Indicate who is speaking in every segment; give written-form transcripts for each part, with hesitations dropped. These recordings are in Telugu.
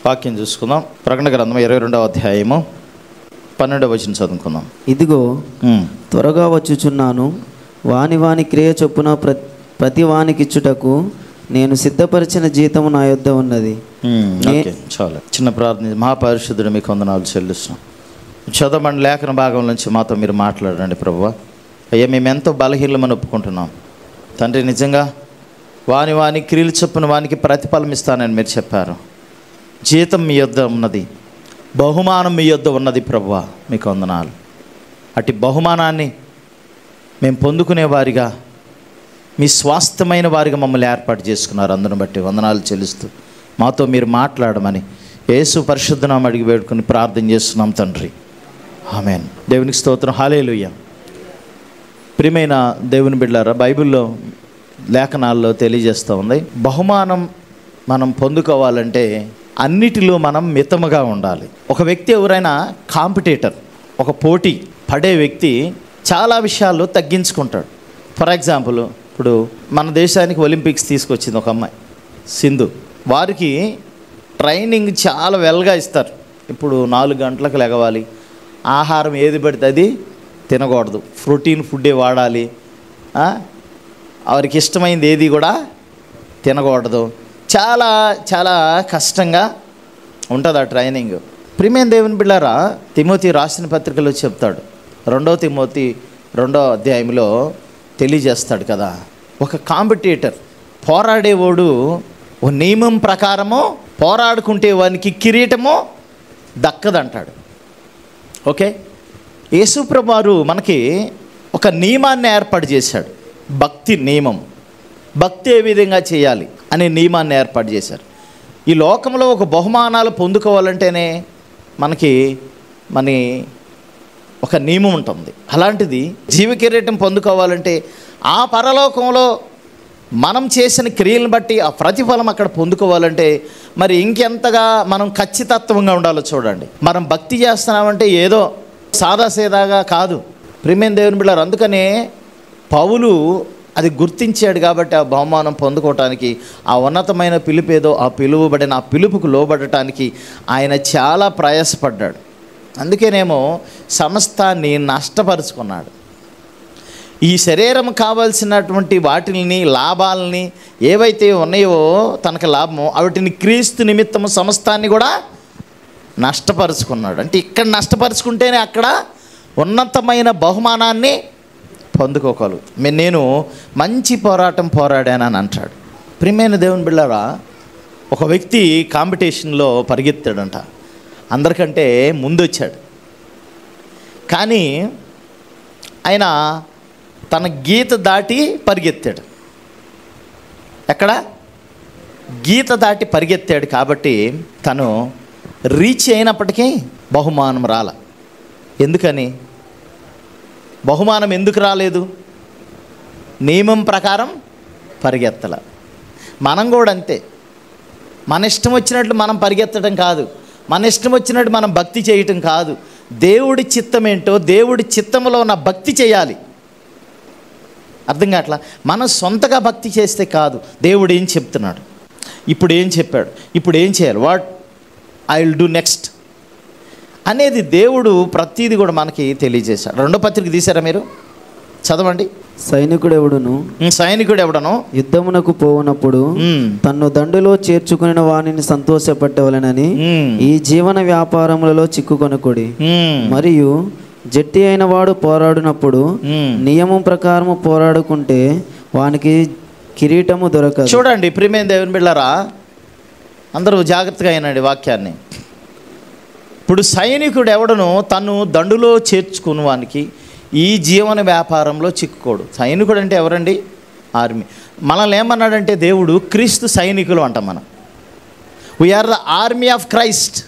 Speaker 1: వాక్యం చూసుకుందాం. ప్రకటన గ్రంథం 22వ అధ్యాయము 12వ వచనం చదువుకుందాం.
Speaker 2: ఇదిగో త్వరగా వచ్చుచున్నాను, వాని క్రియ చొప్పున ప్రతి వానికిచ్చుటకు నేను సిద్ధపరిచిన జీతము నా యొద్ద ఉన్నది.
Speaker 1: చాలా చిన్న ప్రార్థన. మహాపరిశుద్ధుడు మీకు వందనాలు చెల్లిస్తున్నాం. చదవమని లేఖన భాగం నుంచి మాతో మీరు మాట్లాడండి ప్రభువా. అయ్యా, మేము ఎంతో బలహీనమని ఒప్పుకుంటున్నాం తండ్రి. నిజంగా వాని క్రియలు చొప్పున వానికి ప్రతిఫలం ఇస్తానని మీరు చెప్పారు. జీతం మీ యొద్ద ఉన్నది, బహుమానం మీ యొద్ద ఉన్నది ప్రభువా. మీకు వందనాలు. అటు బహుమానాన్ని మేము పొందుకునే వారిగా, మీ స్వాస్థ్యమైన వారిగా మమ్మల్ని ఏర్పాటు చేసుకున్నారు. అందును బట్టి వందనాలు చెల్లిస్తూ మాతో మీరు మాట్లాడమని యేసు పరిశుద్ధనామం అడిగి వేడుకొని ప్రార్థన చేస్తున్నాం తండ్రి. ఆమేన్. దేవునికి స్తోత్రం. హల్లెలూయా. ప్రియమైన దేవుని బిడ్డలారా, బైబిల్లో లేఖనాల్లో తెలియజేస్తూ ఉంది, బహుమానం మనం పొందుకోవాలంటే అన్నిటిలో మనం మితముగా ఉండాలి. ఒక వ్యక్తి ఎవరైనా కాంపిటీటర్, ఒక పోటీ పడే వ్యక్తి చాలా విషయాల్లో తగ్గించుకుంటాడు. ఫర్ ఎగ్జాంపుల్, ఇప్పుడు మన దేశానికి ఒలింపిక్స్ తీసుకొచ్చింది ఒక అమ్మాయి, సింధు. వారికి ట్రైనింగ్ చాలా వెల్గా ఇస్తారు. ఇప్పుడు 4 గంటలకు లెగవాలి, ఆహారం ఏది పడితే అది తినకూడదు, ప్రోటీన్ ఫుడ్డే వాడాలి, వారికి ఇష్టమైంది ఏది కూడా తినకూడదు. చాలా చాలా కష్టంగా ఉంటుంది ఆ ట్రైనింగ్. ప్రియమైన దేవుని బిడ్డలారా, తిమోతి రాసిన పత్రికలో చెప్తాడు, 2 తిమోతి 2వ అధ్యాయంలో తెలియజేస్తాడు కదా, ఒక కాంపిటీటర్, పోరాడేవాడు ఓ నియమం ప్రకారము పోరాడుకుంటే వానికి కిరీటము దక్కదంటాడు. ఓకే, యేసుప్రభు వారు మనకి ఒక నియమాన్ని ఏర్పాటు చేశాడు, భక్తి నియమం. భక్తి ఏ విధంగా చేయాలి అనే నియమాన్ని ఏర్పాటు చేశారు. ఈ లోకంలో ఒక బహుమానాలు పొందుకోవాలంటేనే మనకి ఒక నియమం ఉంటుంది. అలాంటిది జీవ కిరీటం పొందుకోవాలంటే ఆ పరలోకంలో మనం చేసిన క్రియలను బట్టి ఆ ప్రతిఫలం అక్కడ పొందుకోవాలంటే మరి ఇంకెంతగా మనం ఖచ్చితత్వంగా ఉండాలో చూడండి. మనం భక్తి చేస్తున్నామంటే ఏదో సాదాసీదాగా కాదు. ప్రియమైన దేవుని బిడ్డలారా, అందుకనే పౌలు అది గుర్తించాడు కాబట్టి ఆ బహుమానం పొందుకోవటానికి, ఆ ఉన్నతమైన పిలుపేదో ఆ పిలువబడిన ఆ పిలుపుకు లోబడటానికి ఆయన చాలా ప్రయాసపడ్డాడు. అందుకేనేమో సమస్తాన్ని నష్టపరుచుకున్నాడు. ఈ శరీరం కావాల్సినటువంటి వాటిని, లాభాలని ఏవైతే ఉన్నాయో తనకు లాభమో వాటిని క్రీస్తు నిమిత్తము సమస్తాన్ని కూడా నష్టపరుచుకున్నాడు. అంటే ఇక్కడ నష్టపరుచుకుంటేనే అక్కడ ఉన్నతమైన బహుమానాన్ని పొందుకోగలరు. నేను మంచి పోరాటం పోరాడానని అంటాడు. ప్రియమైన దేవుని బిడ్డలారా, ఒక వ్యక్తి కాంపిటీషన్లో పరిగెత్తాడంట, అందరికంటే ముందు వచ్చాడు. కానీ ఆయన తన గీత దాటి పరిగెత్తాడు. ఎక్కడ గీత దాటి పరిగెత్తాడు కాబట్టి తను రీచ్ అయినప్పటికీ బహుమానం రాల. ఎందుకని? బహుమానం ఎందుకు రాలేదు? నియమం ప్రకారం పరిగెత్తల. మనం కూడా అంతే. మన ఇష్టం వచ్చినట్లు మనం పరిగెత్తడం కాదు, మన ఇష్టం వచ్చినట్టు మనం భక్తి చేయటం కాదు. దేవుడి చిత్తం ఏంటో, దేవుడి చిత్తంలో ఉన్న భక్తి చేయాలి. అర్థం కావట్లా? మనం సొంతగా భక్తి చేస్తే కాదు. దేవుడు ఏం చెప్తున్నాడు, ఇప్పుడు ఏం చెప్పాడు, ఇప్పుడు ఏం చేయాలి, what I will do next అనేది దేవుడు ప్రతీది కూడా మనకి తెలియజేశాడు. 2వ పత్రిక తీశారా మీరు? చదవండి. సైనికుడు ఎవడను
Speaker 2: యుద్ధమునకు పోవునప్పుడు తన్ను దండులో చేర్చుకుని వానిని సంతోషపెట్టవలెనని ఈ జీవన వ్యాపారములలో చిక్కుకొనకుడి. మరియు జట్టి అయిన వాడు పోరాడినప్పుడు నియమం ప్రకారము పోరాడుకుంటే వానికి కిరీటము దొరకదు.
Speaker 1: చూడండి ప్రియమైన దేవుని బిడ్డలారా, అందరూ జాగ్రత్తగా అయినండి వాక్యాన్ని. ఇప్పుడు సైనికుడు ఎవడను తను దండులో చేర్చుకుని వానికి ఈ జీవన వ్యాపారంలో చిక్కుకోడు. సైనికుడు అంటే ఎవరండి? ఆర్మీ. మనల్ని ఏమన్నాడంటే దేవుడు క్రీస్తు సైనికులు అంటాం. మనం we are the army of Christ.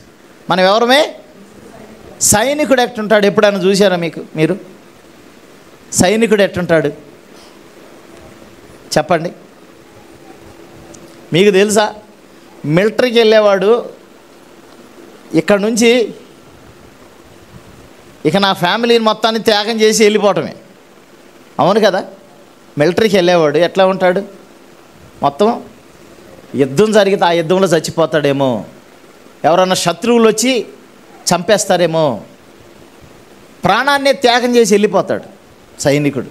Speaker 1: మనం ఎవరమే? సైనికుడు ఎట్టుంటాడు? ఎప్పుడైనా చూసారా మీరు సైనికుడు ఎట్టుంటాడు చెప్పండి? మీకు తెలుసా? మిలిటరీకి వెళ్ళేవాడు ఇక్కడ నుంచి ఇక నా ఫ్యామిలీని మొత్తాన్ని త్యాగం చేసి వెళ్ళిపోవటమే. అవును కదా? మిలిటరీకి వెళ్ళేవాడు ఎట్లా ఉంటాడు? మొత్తం యుద్ధం జరిగితే ఆ యుద్ధంలో చచ్చిపోతాడేమో ఎవరన్నా శత్రువులు వచ్చి చంపేస్తారేమో, ప్రాణాన్నే త్యాగం చేసి వెళ్ళిపోతాడు సైనికుడు.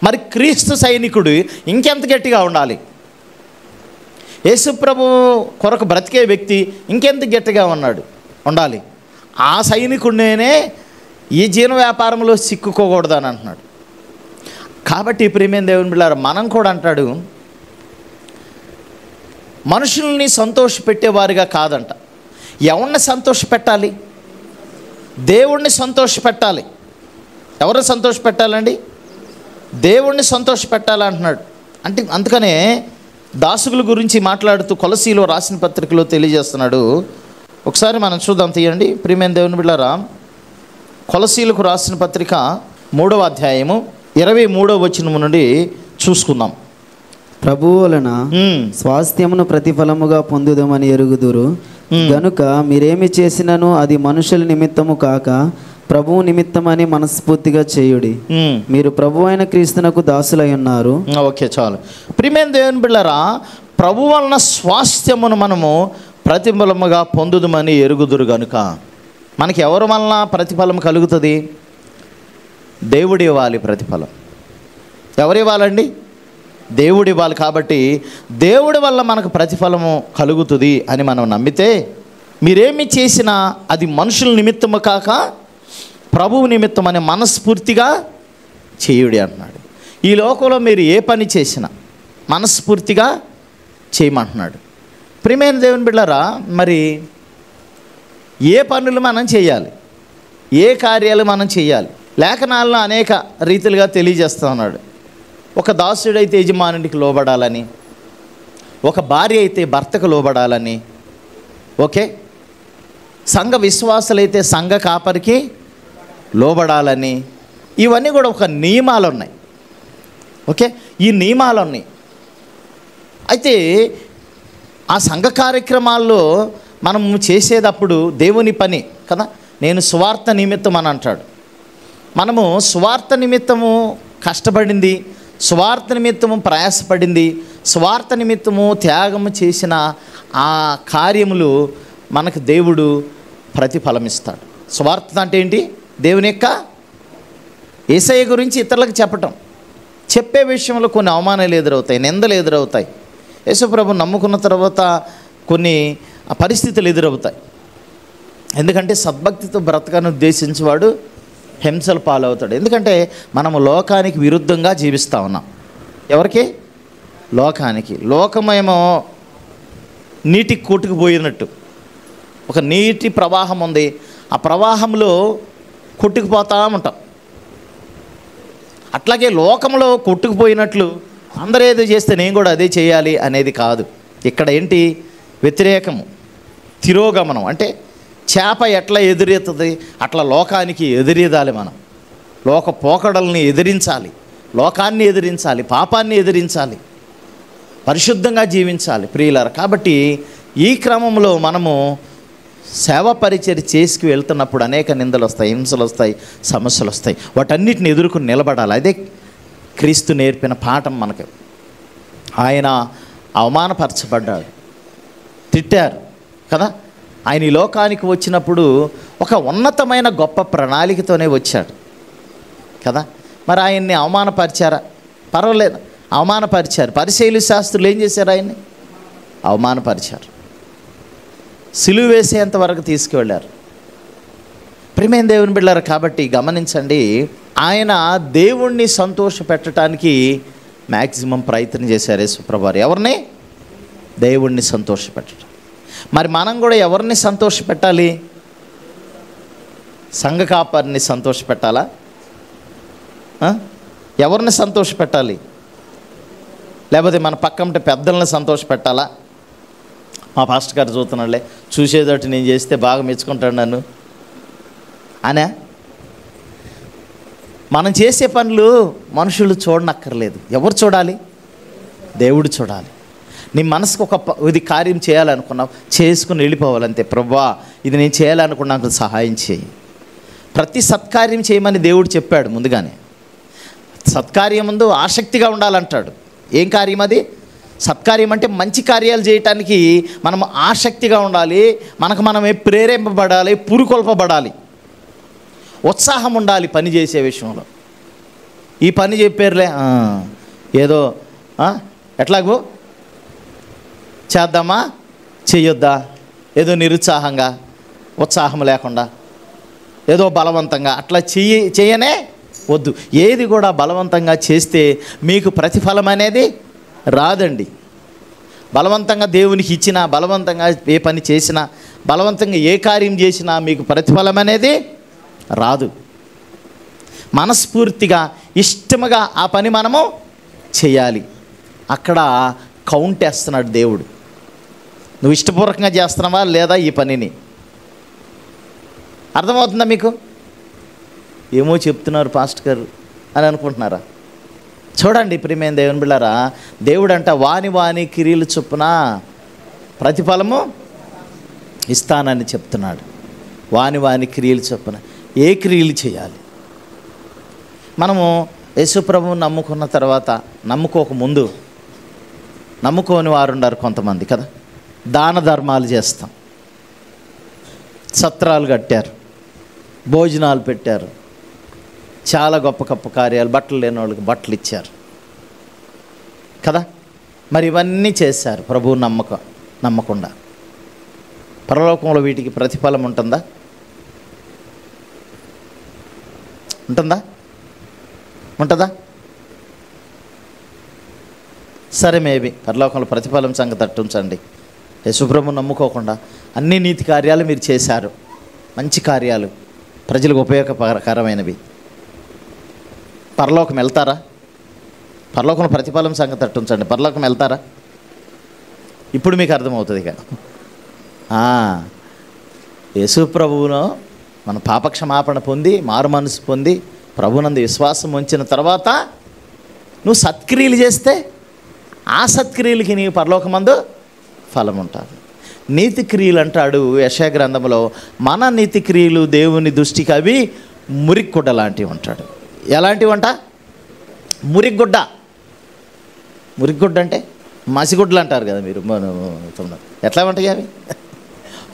Speaker 1: మరి క్రీస్తు సైనికుడు ఇంకెంత గట్టిగా ఉండాలి? యేసుప్రభు కొరకు బ్రతికే వ్యక్తి ఇంకెంత గట్టిగా ఉండాలి. ఆ సైనికుడినే ఈ జీవన వ్యాపారంలో సిక్కుకోకూడదని అంటున్నాడు. కాబట్టి ప్రియమైన దేవుని బిడ్డలారా, మనం కూడా అంటాడు, మనుషుల్ని సంతోషపెట్టేవారిగా కాదంట. ఎవరిని సంతోషపెట్టాలి? దేవుణ్ణి సంతోషపెట్టాలి. ఎవరిని సంతోషపెట్టాలండి? దేవుణ్ణి సంతోషపెట్టాలంటున్నాడు. అంటే అందుకనే దాసుల గురించి మాట్లాడుతూ కొలసీలో రాసిన పత్రికలో తెలియజేస్తున్నాడు. ఒకసారి మనం చూద్దాం, తీయండి ప్రియమైన దేవుని బిడ్డలారా. కొలసీలకు రాసిన పత్రిక 3వ అధ్యాయము 23వ వచనం నుండి చూసుకుందాం.
Speaker 2: ప్రభువు వలన స్వాస్థ్యమును ప్రతిఫలముగా పొందుదామని ఎరుగుదురు గనుక మీరేమి చేసినను అది మనుషుల నిమిత్తము కాక ప్రభువు నిమిత్తమని మనస్ఫూర్తిగా చేయుడి. మీరు ప్రభు అయిన క్రీస్తునకు దాసులై ఉన్నారు.
Speaker 1: ఓకే, చాలు. ప్రియమైన దేవుని బిడ్డలారా, ప్రభు వలన స్వాస్థ్యమును మనము ప్రతిఫలముగా పొందుదామని ఎరుగుదురు గనుక. మనకి ఎవరి వలన ప్రతిఫలం కలుగుతుంది? దేవుడి ఇవ్వాలి ప్రతిఫలం. ఎవరు ఇవ్వాలండి? దేవుడు ఇవ్వాలి. కాబట్టి దేవుడి వల్ల మనకు ప్రతిఫలము కలుగుతుంది అని మనం నమ్మితే, మీరేమి చేసినా అది మనుషుల నిమిత్తము కాక ప్రభువు నిమిత్తం అని మనస్ఫూర్తిగా చేయుడి అంటున్నాడు. ఈ లోకంలో మీరు ఏ పని చేసినా మనస్ఫూర్తిగా చేయమంటున్నాడు. ప్రియమైన దేవుని బిడ్డలారా, మరి ఏ పనులు మనం చేయాలి, ఏ కార్యాలు మనం చేయాలి? లేఖనాలను అనేక రీతిలుగా తెలియజేస్తూ ఉన్నాడు. ఒక దాసుడైతే యజమానుడికి లోబడాలని, ఒక భార్య అయితే భర్తకు లోబడాలని, ఓకే, సంఘ విశ్వాసులైతే సంఘ కాపరికి లోబడాలని, ఇవన్నీ కూడా ఒక నియమాలు ఉన్నాయి. ఓకే, ఈ నియమాలు ఉన్నాయి. అయితే ఆ సంఘ కార్యక్రమాల్లో మనం చేసేటప్పుడు దేవుని పని కదా, నేను సువార్త నిమిత్తం అని అంటాడు. మనము సువార్త నిమిత్తము కష్టపడింది, స్వార్థ నిమిత్తము ప్రయాసపడింది, స్వార్థ నిమిత్తము త్యాగము చేసిన ఆ కార్యములు మనకు దేవుడు ప్రతిఫలమిస్తాడు. స్వార్థత అంటే ఏంటి? దేవుని యొక్క యేసయ్య గురించి ఇతరులకు చెప్పే విషయంలో కొన్ని అవమానాలు ఎదురవుతాయి, నిందలు ఎదురవుతాయి. యేసుప్రభు నమ్ముకున్న తర్వాత కొన్ని పరిస్థితులు ఎదురవుతాయి. ఎందుకంటే సద్భక్తితో బ్రతకను ఉద్దేశించేవాడు హింసలు పాలవుతాడు. ఎందుకంటే మనము లోకానికి విరుద్ధంగా జీవిస్తూ ఉన్నాం. ఎవరికి? లోకానికి. లోకమేమో నీటికి కొట్టుకుపోయినట్టు ఒక నీటి ప్రవాహం ఉంది, ఆ ప్రవాహంలో కొట్టుకుపోతూ ఉంటాం. అట్లాగే లోకంలో కొట్టుకుపోయినట్లు అందరూ ఏదో చేస్తే నేను కూడా అదే చేయాలి అనేది కాదు. ఇక్కడ ఏంటి? వ్యతిరేకము, తిరోగమనం. అంటే చేప ఎట్లా ఎదురెత్తుంది అట్లా లోకానికి ఎదురెదాలి. మనం లోక పోకడల్ని ఎదిరించాలి, లోకాన్ని ఎదిరించాలి, పాపాన్ని ఎదిరించాలి, పరిశుద్ధంగా జీవించాలి ప్రియులారా. కాబట్టి ఈ క్రమంలో మనము సేవ పరిచర్య చేసుకు వెళ్తున్నప్పుడు అనేక నిందలు వస్తాయి, హింసలు వస్తాయి, సమస్యలు వస్తాయి. వాటన్నిటిని ఎదుర్కొని నిలబడాలి. అదే క్రీస్తు నేర్పిన పాఠం మనకు. ఆయన అవమానపరచబడ్డాడు, తిట్టారు కదా. ఆయన ఈ లోకానికి వచ్చినప్పుడు ఒక ఉన్నతమైన గొప్ప ప్రణాళికతోనే వచ్చాడు కదా. మరి ఆయన్ని అవమానపరిచారా? పర్వాలేదు, అవమానపరిచారు. పరిశీలి శాస్త్రులు ఏం చేశారు? ఆయన్ని అవమానపరిచారు, సిలువ వేసేంత వరకు తీసుకువెళ్ళారు. ప్రియమైన దేవుని బిడ్డలారా, కాబట్టి గమనించండి, ఆయన దేవుణ్ణి సంతోష పెట్టడానికి మ్యాక్సిమం ప్రయత్నం చేశారు యేసుప్రభువారు. ఎవరిని? దేవుణ్ణి సంతోష పెట్టడం. మరి మనం కూడా ఎవరిని సంతోష పెట్టాలి? సంఘ కాపరిని సంతోష పెట్టాలా? ఎవరిని సంతోష పెట్టాలి? లేకపోతే మన పక్కంటే పెద్దల్ని సంతోష పెట్టాలా? మా పాస్టర్ గారు చూస్తున్నాడులే, చూసేదోటి నేను చేస్తే బాగా మెచ్చుకుంటాడు నన్ను అనే. మనం చేసే పనులు మనుషులు చూడనక్కర్లేదు. ఎవరు చూడాలి? దేవుడు చూడాలి. నీ మనసుకు ఇది కార్యం చేయాలనుకున్నావు, చేసుకుని వెళ్ళిపోవాలంతే. ప్రభువా, ఇది నేను చేయాలనుకున్నాను, సహాయం చేయి. ప్రతి సత్కార్యం చేయమని దేవుడు చెప్పాడు ముందుగానే. సత్కార్యం ముందు ఆసక్తిగా ఉండాలంటాడు. ఏం కార్యం అది? సత్కార్యం అంటే మంచి కార్యాలు చేయటానికి మనం ఆసక్తిగా ఉండాలి, మనకు మనమే ప్రేరేపబడాలి, పురుకొల్పబడాలి, ఉత్సాహం ఉండాలి పని చేసే విషయంలో. ఈ పని చెప్పారులే ఏదో ఎట్లాగో చేద్దామా చెయ్యొద్దా, ఏదో నిరుత్సాహంగా, ఉత్సాహం లేకుండా, ఏదో బలవంతంగా అట్లా చేయనే వద్దు. ఏది కూడా బలవంతంగా చేస్తే మీకు ప్రతిఫలం అనేది రాదండి. బలవంతంగా దేవునికి ఇచ్చినా, బలవంతంగా ఏ పని చేసినా, బలవంతంగా ఏ కార్యం చేసినా మీకు ప్రతిఫలం అనేది రాదు. మనస్ఫూర్తిగా ఇష్టముగా ఆ పని మనము చేయాలి. అక్కడ కౌంట్ వేస్తున్నాడు దేవుడు. నువ్వు ఇష్టపూర్వకంగా చేస్తున్నావా లేదా ఈ పనిని? అర్థమవుతుందా మీకు? ఏమో చెప్తున్నారు పాస్టర్ గారు అని అనుకుంటున్నారా? చూడండి ప్రియమైన దేవుని బిడ్డలారా, దేవుడంట వాని క్రియలు చొప్పున ప్రతిఫలము ఇస్తానని చెప్తున్నాడు. వాని క్రియలు చొప్పున ఏ క్రియలు చేయాలి? మనము యేసుప్రభువు నమ్ముకున్న తర్వాత, నమ్ముకోకముందు నమ్ముకోని వారు ఉన్నారు కొంతమంది కదా, దాన ధర్మాలు చేస్తాం, సత్రాలు కట్టారు, భోజనాలు పెట్టారు, చాలా గొప్ప గొప్ప కార్యాలు, బట్టలు లేని వాళ్ళకి బట్టలు ఇచ్చారు కదా. మరి ఇవన్నీ చేశారు ప్రభువు నమ్మకుండా. పరలోకంలో వీటికి ప్రతిఫలం ఉంటుందా? ఉంటుందా? సరే, మేబీ పరలోకంలో ప్రతిఫలం సంగతి అట్టుంచండి. యేసుప్రభువు నమ్ముకోకుండా అన్ని నీతి కార్యాలు మీరు చేశారు, మంచి కార్యాలు, ప్రజలకు ఉపయోగకరమైనవి. పరలోకం వెళ్తారా? పరలోకంలో ప్రతిఫలం సంగతి అట్టుంచండి. పరలోకం వెళ్తారా? ఇప్పుడు మీకు అర్థమవుతుంది ఇక. యేసుప్రభువును మన పాపక్షమాపణ పొంది, మారు మనసు పొంది, ప్రభునందు విశ్వాసం ఉంచిన తర్వాత నువ్వు సత్క్రియలు చేస్తే ఆ సత్క్రియలకి నీకు పరలోకమందు ఫలం ఉంటుంది. నీతి క్రియలు అంటాడు యెషయా గ్రంథంలో, మన నీతి క్రియలు దేవుని దృష్టికి అవి మురిగుడ్డ లాంటివి అంటాడు. ఎలాంటివి అంట? మురిగుడ్డ అంటే మసిగుడ్డలు అంటారు కదా మీరు. ఎట్లా ఉంటాయి అవి?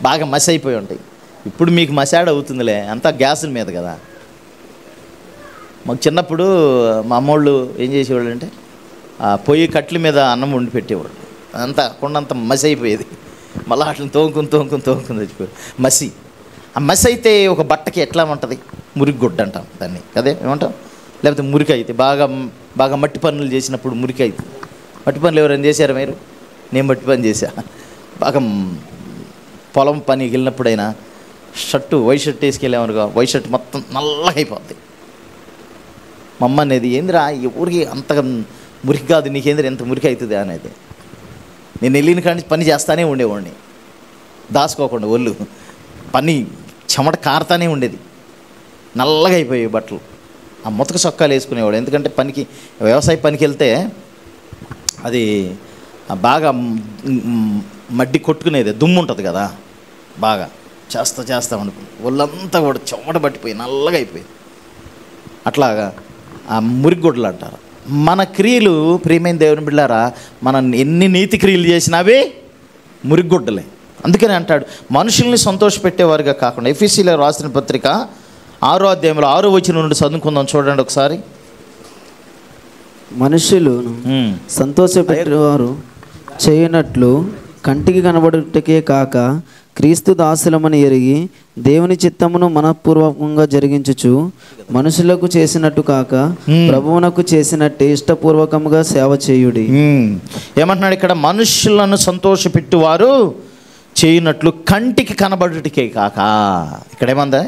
Speaker 1: బాగా మసి అయిపోయి ఉంటాయి. ఇప్పుడు మీకు మసాడ్ అవుతుందిలే, అంతా గ్యాసుల మీద కదా. మాకు చిన్నప్పుడు మా అమ్మోళ్ళు ఏం చేసేవాళ్ళు అంటే, ఆ పొయ్యి కట్ల మీద అన్నం వండి పెట్టేవాళ్ళు. అంతా కొండంత మసి అయిపోయేది. మళ్ళీ వాటిని తోముకుని తెచ్చిపోయి మసి. ఆ మసి అయితే ఒక బట్టకి ఎట్లా ఉంటుంది? మురిగుడ్డ అంటాం దాన్ని కదే, ఏమంటాం? లేకపోతే మురికి అయితే బాగా మట్టి పనులు చేసినప్పుడు మురికి అవుతుంది. మట్టి పనులు ఎవరైనా చేశారా మీరు? నేను మట్టి పని చేశా. బాగా పొలం పనికి వెళ్ళినప్పుడైనా వైట్ షర్ట్ వేసుకెళ్ళామనుకో, వైట్ షర్ట్ మొత్తం నల్లగా అయిపోద్ది. మా అమ్మ అనేది, ఏందిరా ఊరికి అంతగా మురికి కాదు, నీకేంద్ర ఎంత మురికి అవుతుంది అనేది. నేను వెళ్ళిన కానీ పని చేస్తానే ఉండేవాడిని, దాచుకోకుండా ఒళ్ళు పని చెమట కారుతానే ఉండేది, నల్లగా అయిపోయాయి బట్టలు. ఆ ముతక చొక్కాలు వేసుకునేవాడు. ఎందుకంటే వ్యవసాయ పనికి వెళ్తే అది బాగా మడ్డి కొట్టుకునేది, దుమ్ము ఉంటుంది కదా, బాగా చేస్తా అనుకుని ఒళ్ళంతా కూడా చెమట పట్టిపోయి నల్లగా అయిపోయింది. అట్లాగా ఆ మురిగుడ్డలు అంటారు. మన క్రియలు ప్రియమైన దేవుని బిడ్డలారా, మనం ఎన్ని నీతి క్రియలు చేసినా అవి మురిగుడ్డలే. అందుకని అంటాడు, మనుషుల్ని సంతోషపెట్టేవారుగా కాకుండా. ఎఫెసీయుల రాసిన పత్రిక 6వ అధ్యాయంలో 6వ వచనం నుండి చదువుకుందాం, చూడండి ఒకసారి.
Speaker 2: మనుషులు సంతోషపెట్టేవారు చేయనట్లు కంటికి కనబడుటకే కాక క్రీస్తు దాసులమని ఎరిగి దేవుని చిత్తమును మనఃపూర్వకంగా జరిగించుచు మనుషులకు చేసినట్టు కాక ప్రభువునకు చేసినట్టే ఇష్టపూర్వకంగా సేవ చేయుడి.
Speaker 1: ఏమంటున్నాడు ఇక్కడ? మనుషులను సంతోషపెట్టువారు చేయనట్లు కంటికి కనబడుటకే కాక. ఇక్కడ ఏమందా?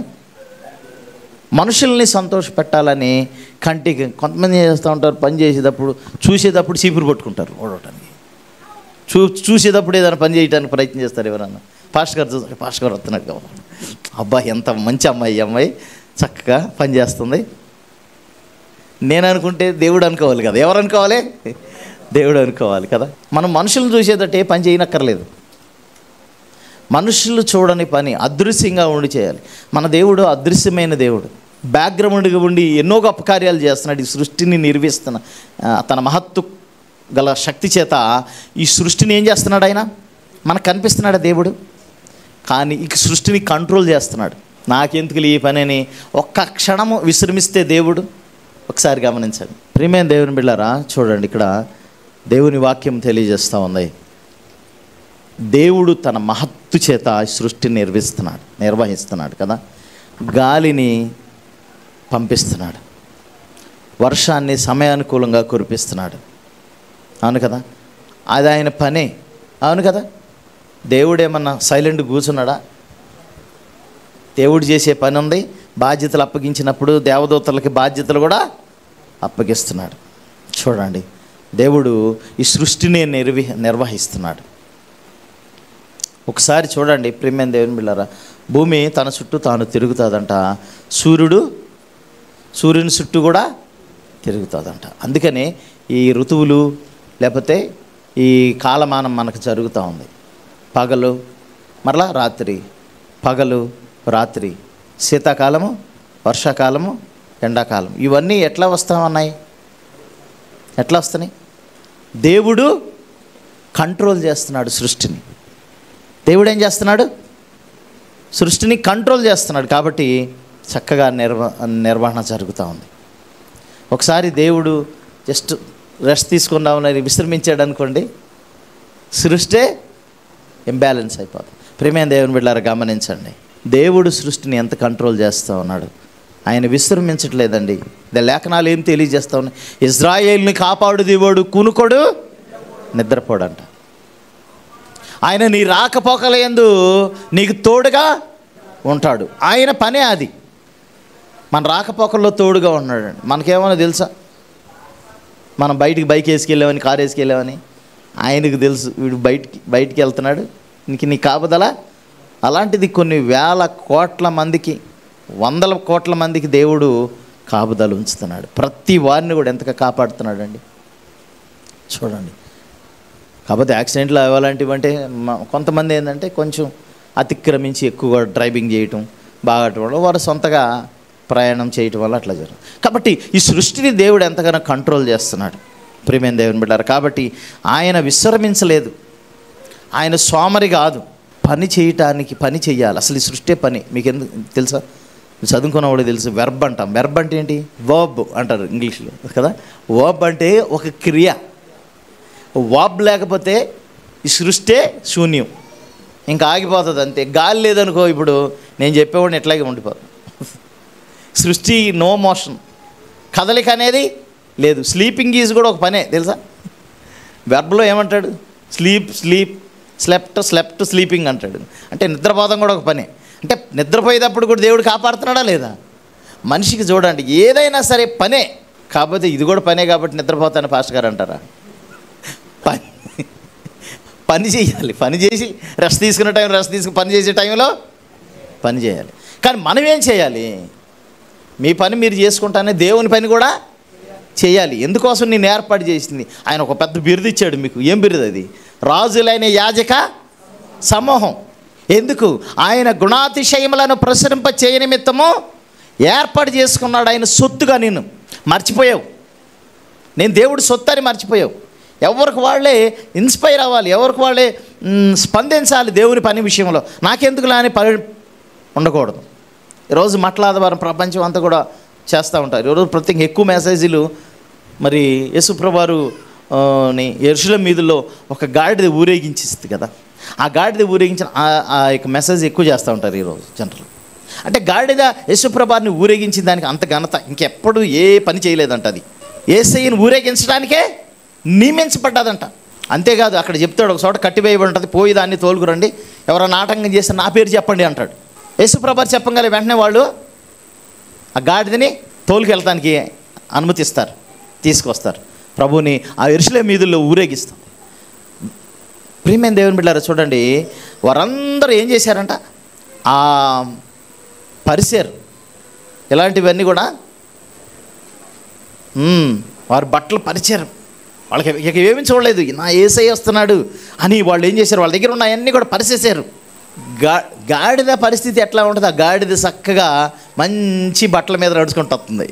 Speaker 1: మనుషుల్ని సంతోషపెట్టాలని కంటికి. కొంతమంది చేస్తూ ఉంటారు, పని చేసేటప్పుడు చూసేటప్పుడు చీపురు పట్టుకుంటారు ఓడటానికి, చూసేటప్పుడు ఏదైనా పని చేయడానికి ప్రయత్నం చేస్తారు. ఎవరన్నా పాస్టర్ గారు వస్తున్నాడు కావాలి, అబ్బా ఎంత మంచి అమ్మాయి చక్కగా పని చేస్తుంది నేను అనుకుంటే దేవుడు అనుకోవాలి కదా. ఎవరు అనుకోవాలి? దేవుడు అనుకోవాలి కదా. మనం మనుషులను చూసేటట్టు ఏ పని చేయనక్కర్లేదు. మనుషులు చూడని పని అదృశ్యంగా ఉండి చేయాలి. మన దేవుడు అదృశ్యమైన దేవుడు, బ్యాక్గ్రౌండ్గా ఉండి ఎన్నో గొప్ప కార్యాలు చేస్తున్నాడు. ఈ సృష్టిని నిర్వహిస్తున్న తన మహత్తు గల శక్తి చేత ఈ సృష్టిని ఏం చేస్తున్నాడు ఆయన? మనకు కనిపిస్తున్నాడు దేవుడు, కానీ ఈ సృష్టిని కంట్రోల్ చేస్తున్నాడు. నాకెందుకు ఈ పని అని ఒక్క క్షణము విశ్రమిస్తే దేవుడు, ఒకసారి గమనించండి ప్రియమైన దేవుని బిడ్డలారా, చూడండి ఇక్కడ దేవుని వాక్యం తెలియజేస్తూ ఉంది. దేవుడు తన మహత్తు చేత సృష్టిని నిర్వహిస్తున్నాడు కదా. గాలిని పంపిస్తున్నాడు, వర్షాన్ని సమయానుకూలంగా కురిపిస్తున్నాడు. అవును కదా, అది ఆయన పనే. అవును కదా, దేవుడు ఏమన్నా సైలెంట్ కూర్చున్నాడా? దేవుడు చేసే పని ఉంది. బాధ్యతలు అప్పగించినప్పుడు దేవదూతలకి బాధ్యతలు కూడా అప్పగిస్తున్నాడు. చూడండి, దేవుడు ఈ సృష్టిని నిర్వహిస్తున్నాడు. ఒకసారి చూడండి ప్రియమైన దేవుని బిడ్డలారా, భూమి తన చుట్టూ తాను తిరుగుతుందంట, సూర్యుని చుట్టూ కూడా తిరుగుతుందంట. అందుకని ఈ ఋతువులు లేకపోతే ఈ కాలమానం మనకు జరుగుతూ ఉంది. పగలు మరలా రాత్రి, పగలు రాత్రి, శీతాకాలము, వర్షాకాలము, ఎండాకాలం, ఇవన్నీ ఎట్లా వస్తామన్నాయి? ఎట్లా వస్తున్నాయి? దేవుడు కంట్రోల్ చేస్తున్నాడు సృష్టిని. దేవుడు ఏం చేస్తున్నాడు? సృష్టిని కంట్రోల్ చేస్తున్నాడు. కాబట్టి చక్కగా నిర్వహణ జరుగుతూ ఉంది. ఒకసారి దేవుడు జస్ట్ రెస్ట్ తీసుకుందామని విశ్రమించాడు అనుకోండి, సృష్టి ఇంబ్యాలెన్స్ అయిపోతుంది. ప్రియమైన దేవుని బిడ్డలారా గమనించండి, దేవుడు సృష్టిని ఎంత కంట్రోల్ చేస్తూ ఉన్నాడు. ఆయన విశ్రమించట్లేదండి. లేఖనాలు ఏం తెలియజేస్తూ ఉన్నాయి? ఇజ్రాయేల్ని కాపాడు దేవుడు కునుకోడు నిద్రపోడంట. ఆయన నీ రాకపోకలందు నీకు తోడుగా ఉంటాడు. ఆయన పనే అది. మన రాకపోకల్లో తోడుగా ఉన్నాడు. మనకేమన్నా తెలుసా? మనం బైక్ వేసుకెళ్ళామని, కారు వేసుకెళ్ళామని ఆయనకు తెలుసు. వీడు బయటికి వెళ్తున్నాడు, నీ కాపుదల. అలాంటిది కొన్ని వేల కోట్ల మందికి, వందల కోట్ల మందికి దేవుడు కాపుదల ఉంచుతున్నాడు. ప్రతి వారిని కూడా ఎంతగా కాపాడుతున్నాడండి. చూడండి, కాకపోతే యాక్సిడెంట్లు అవ్వాలంటివి అంటే కొంతమంది ఏంటంటే కొంచెం అతిక్రమించి ఎక్కువగా డ్రైవింగ్ చేయటం, బాగా వారు సొంతగా ప్రయాణం చేయటం వల్ల అట్లా జరుగుతుంది. కాబట్టి ఈ సృష్టిని దేవుడు ఎంతగానో కంట్రోల్ చేస్తున్నాడు ప్రియమైన దేవుని బిడ్డలారా. కాబట్టి ఆయన విశ్రమించలేదు. ఆయన సోమరి కాదు. పని చేయటానికి పని చెయ్యాలి. అసలు ఈ సృష్టి పని. మీకు ఎందుకు తెలుసా? చదువుకున్న వాడు తెలుసు. వెర్బ్ అంటాం. వెర్బ్ అంటే ఏంటి? వర్బ్ అంటారు ఇంగ్లీష్లో కదా. వర్బ్ అంటే ఒక క్రియ. వర్బ్ లేకపోతే ఈ సృష్టి శూన్యం, ఇంకా ఆగిపోతుంది అంతే. గాలి లేదనుకో, ఇప్పుడు నేను చెప్పేవాడిని ఎట్లాగే ఉండిపోతుంది. సృష్టి నో మోషన్, కదలిక అనేది లేదు. స్లీపింగ్ ఈజ్ కూడా ఒక పనే తెలుసా. వెర్బ్లో ఏమంటాడు? స్లెప్ట్ స్లీపింగ్ అంటాడు. అంటే నిద్రపోవడం కూడా ఒక పనే. అంటే నిద్రపోయేటప్పుడు కూడా దేవుడు కాపాడుతున్నాడా లేదా? మనిషికి చూడండి, ఏదైనా సరే పనే. కాకపోతే ఇది కూడా పనే కాబట్టి నిద్రపోతాను పాస్టర్ గారు అంటారా? పని చేయాలి. పని చేసి రెస్ట్ తీసుకునే టైం పని చేసే టైంలో పని చేయాలి. కానీ మనం ఏం చేయాలి? మీ పని మీరు చేసుకుంటానే దేవుని పని కూడా చేయాలి. ఎందుకోసం నేను ఏర్పాటు చేసింది? ఆయన ఒక పెద్ద బిరుదు ఇచ్చాడు మీకు. ఏం బిరుదు అది? రాజులైన యాజక సమూహం. ఎందుకు? ఆయన గుణాతిశయములను ప్రసరింప చేయ నిమిత్తము ఏర్పాటు చేసుకున్నాడు. ఆయన సొత్తుగా నిన్ను మర్చిపోయావు. నేను దేవుడి సొత్తు అని మర్చిపోయావు. ఎవరికి వాళ్ళే ఇన్స్పైర్ అవ్వాలి, ఎవరికి వాళ్ళే స్పందించాలి దేవుని పని విషయంలో. నాకెందుకు లాని పని ఉండకూడదు. ఈరోజు మట్లాదవారం ప్రపంచం అంతా కూడా చేస్తూ ఉంటారు. ఈరోజు ప్రత్యేక ఎక్కువ మెసేజీలు మరి యేసుప్రభువారు యెరూషలేము మీదులో ఒక గాడిద ఊరేగించిస్తుంది కదా. ఆ గాడిద ఊరేగించిన ఆ యొక్క మెసేజ్ ఎక్కువ చేస్తూ ఉంటారు ఈరోజు జనరల్. అంటే గాడిద యేసుప్రభువారిని ఊరేగించిన దానికి అంత ఘనత ఇంకెప్పుడు ఏ పని చేయలేదంట. అది యేసయ్యను ఊరేగించడానికే నియమించబడ్డదంట. అంతేకాదు, అక్కడ చెప్తాడు ఒక చోట కట్టివేయబడి ఉంటుంది, పోయి దాన్ని తోలుకురండి, ఎవరైనా ఆటంకం చేస్తే నా పేరు చెప్పండి అంటాడు. యేసుప్రభువారు చెప్పగానే వెంటనే వాళ్ళు ఆ గాడిదని తోలుకెళ్ళటానికి అనుమతిస్తారు, తీసుకొస్తారు. ప్రభువుని ఆ యెరూషలేము వీధుల్లో ఊరేగిస్తాం. ప్రియమైన దేవుని బిడ్డలారా చూడండి, వారందరూ ఏం చేశారంట? ఆ పరిసేరు ఇలాంటివన్నీ కూడా వారు బట్టలు పరిచారు. వాళ్ళకి ఇక ఏమీ చూడలేదు, నా యేసయ్య వస్తున్నాడు అని వాళ్ళు ఏం చేశారు? వాళ్ళ దగ్గర ఉన్న అవన్నీ కూడా పరిచేశారు. గాడిద పరిస్థితి ఎట్లా ఉంటుంది? ఆ గాడిద చక్కగా మంచి బట్టల మీద నడుచుకుంటూ వస్తుంది.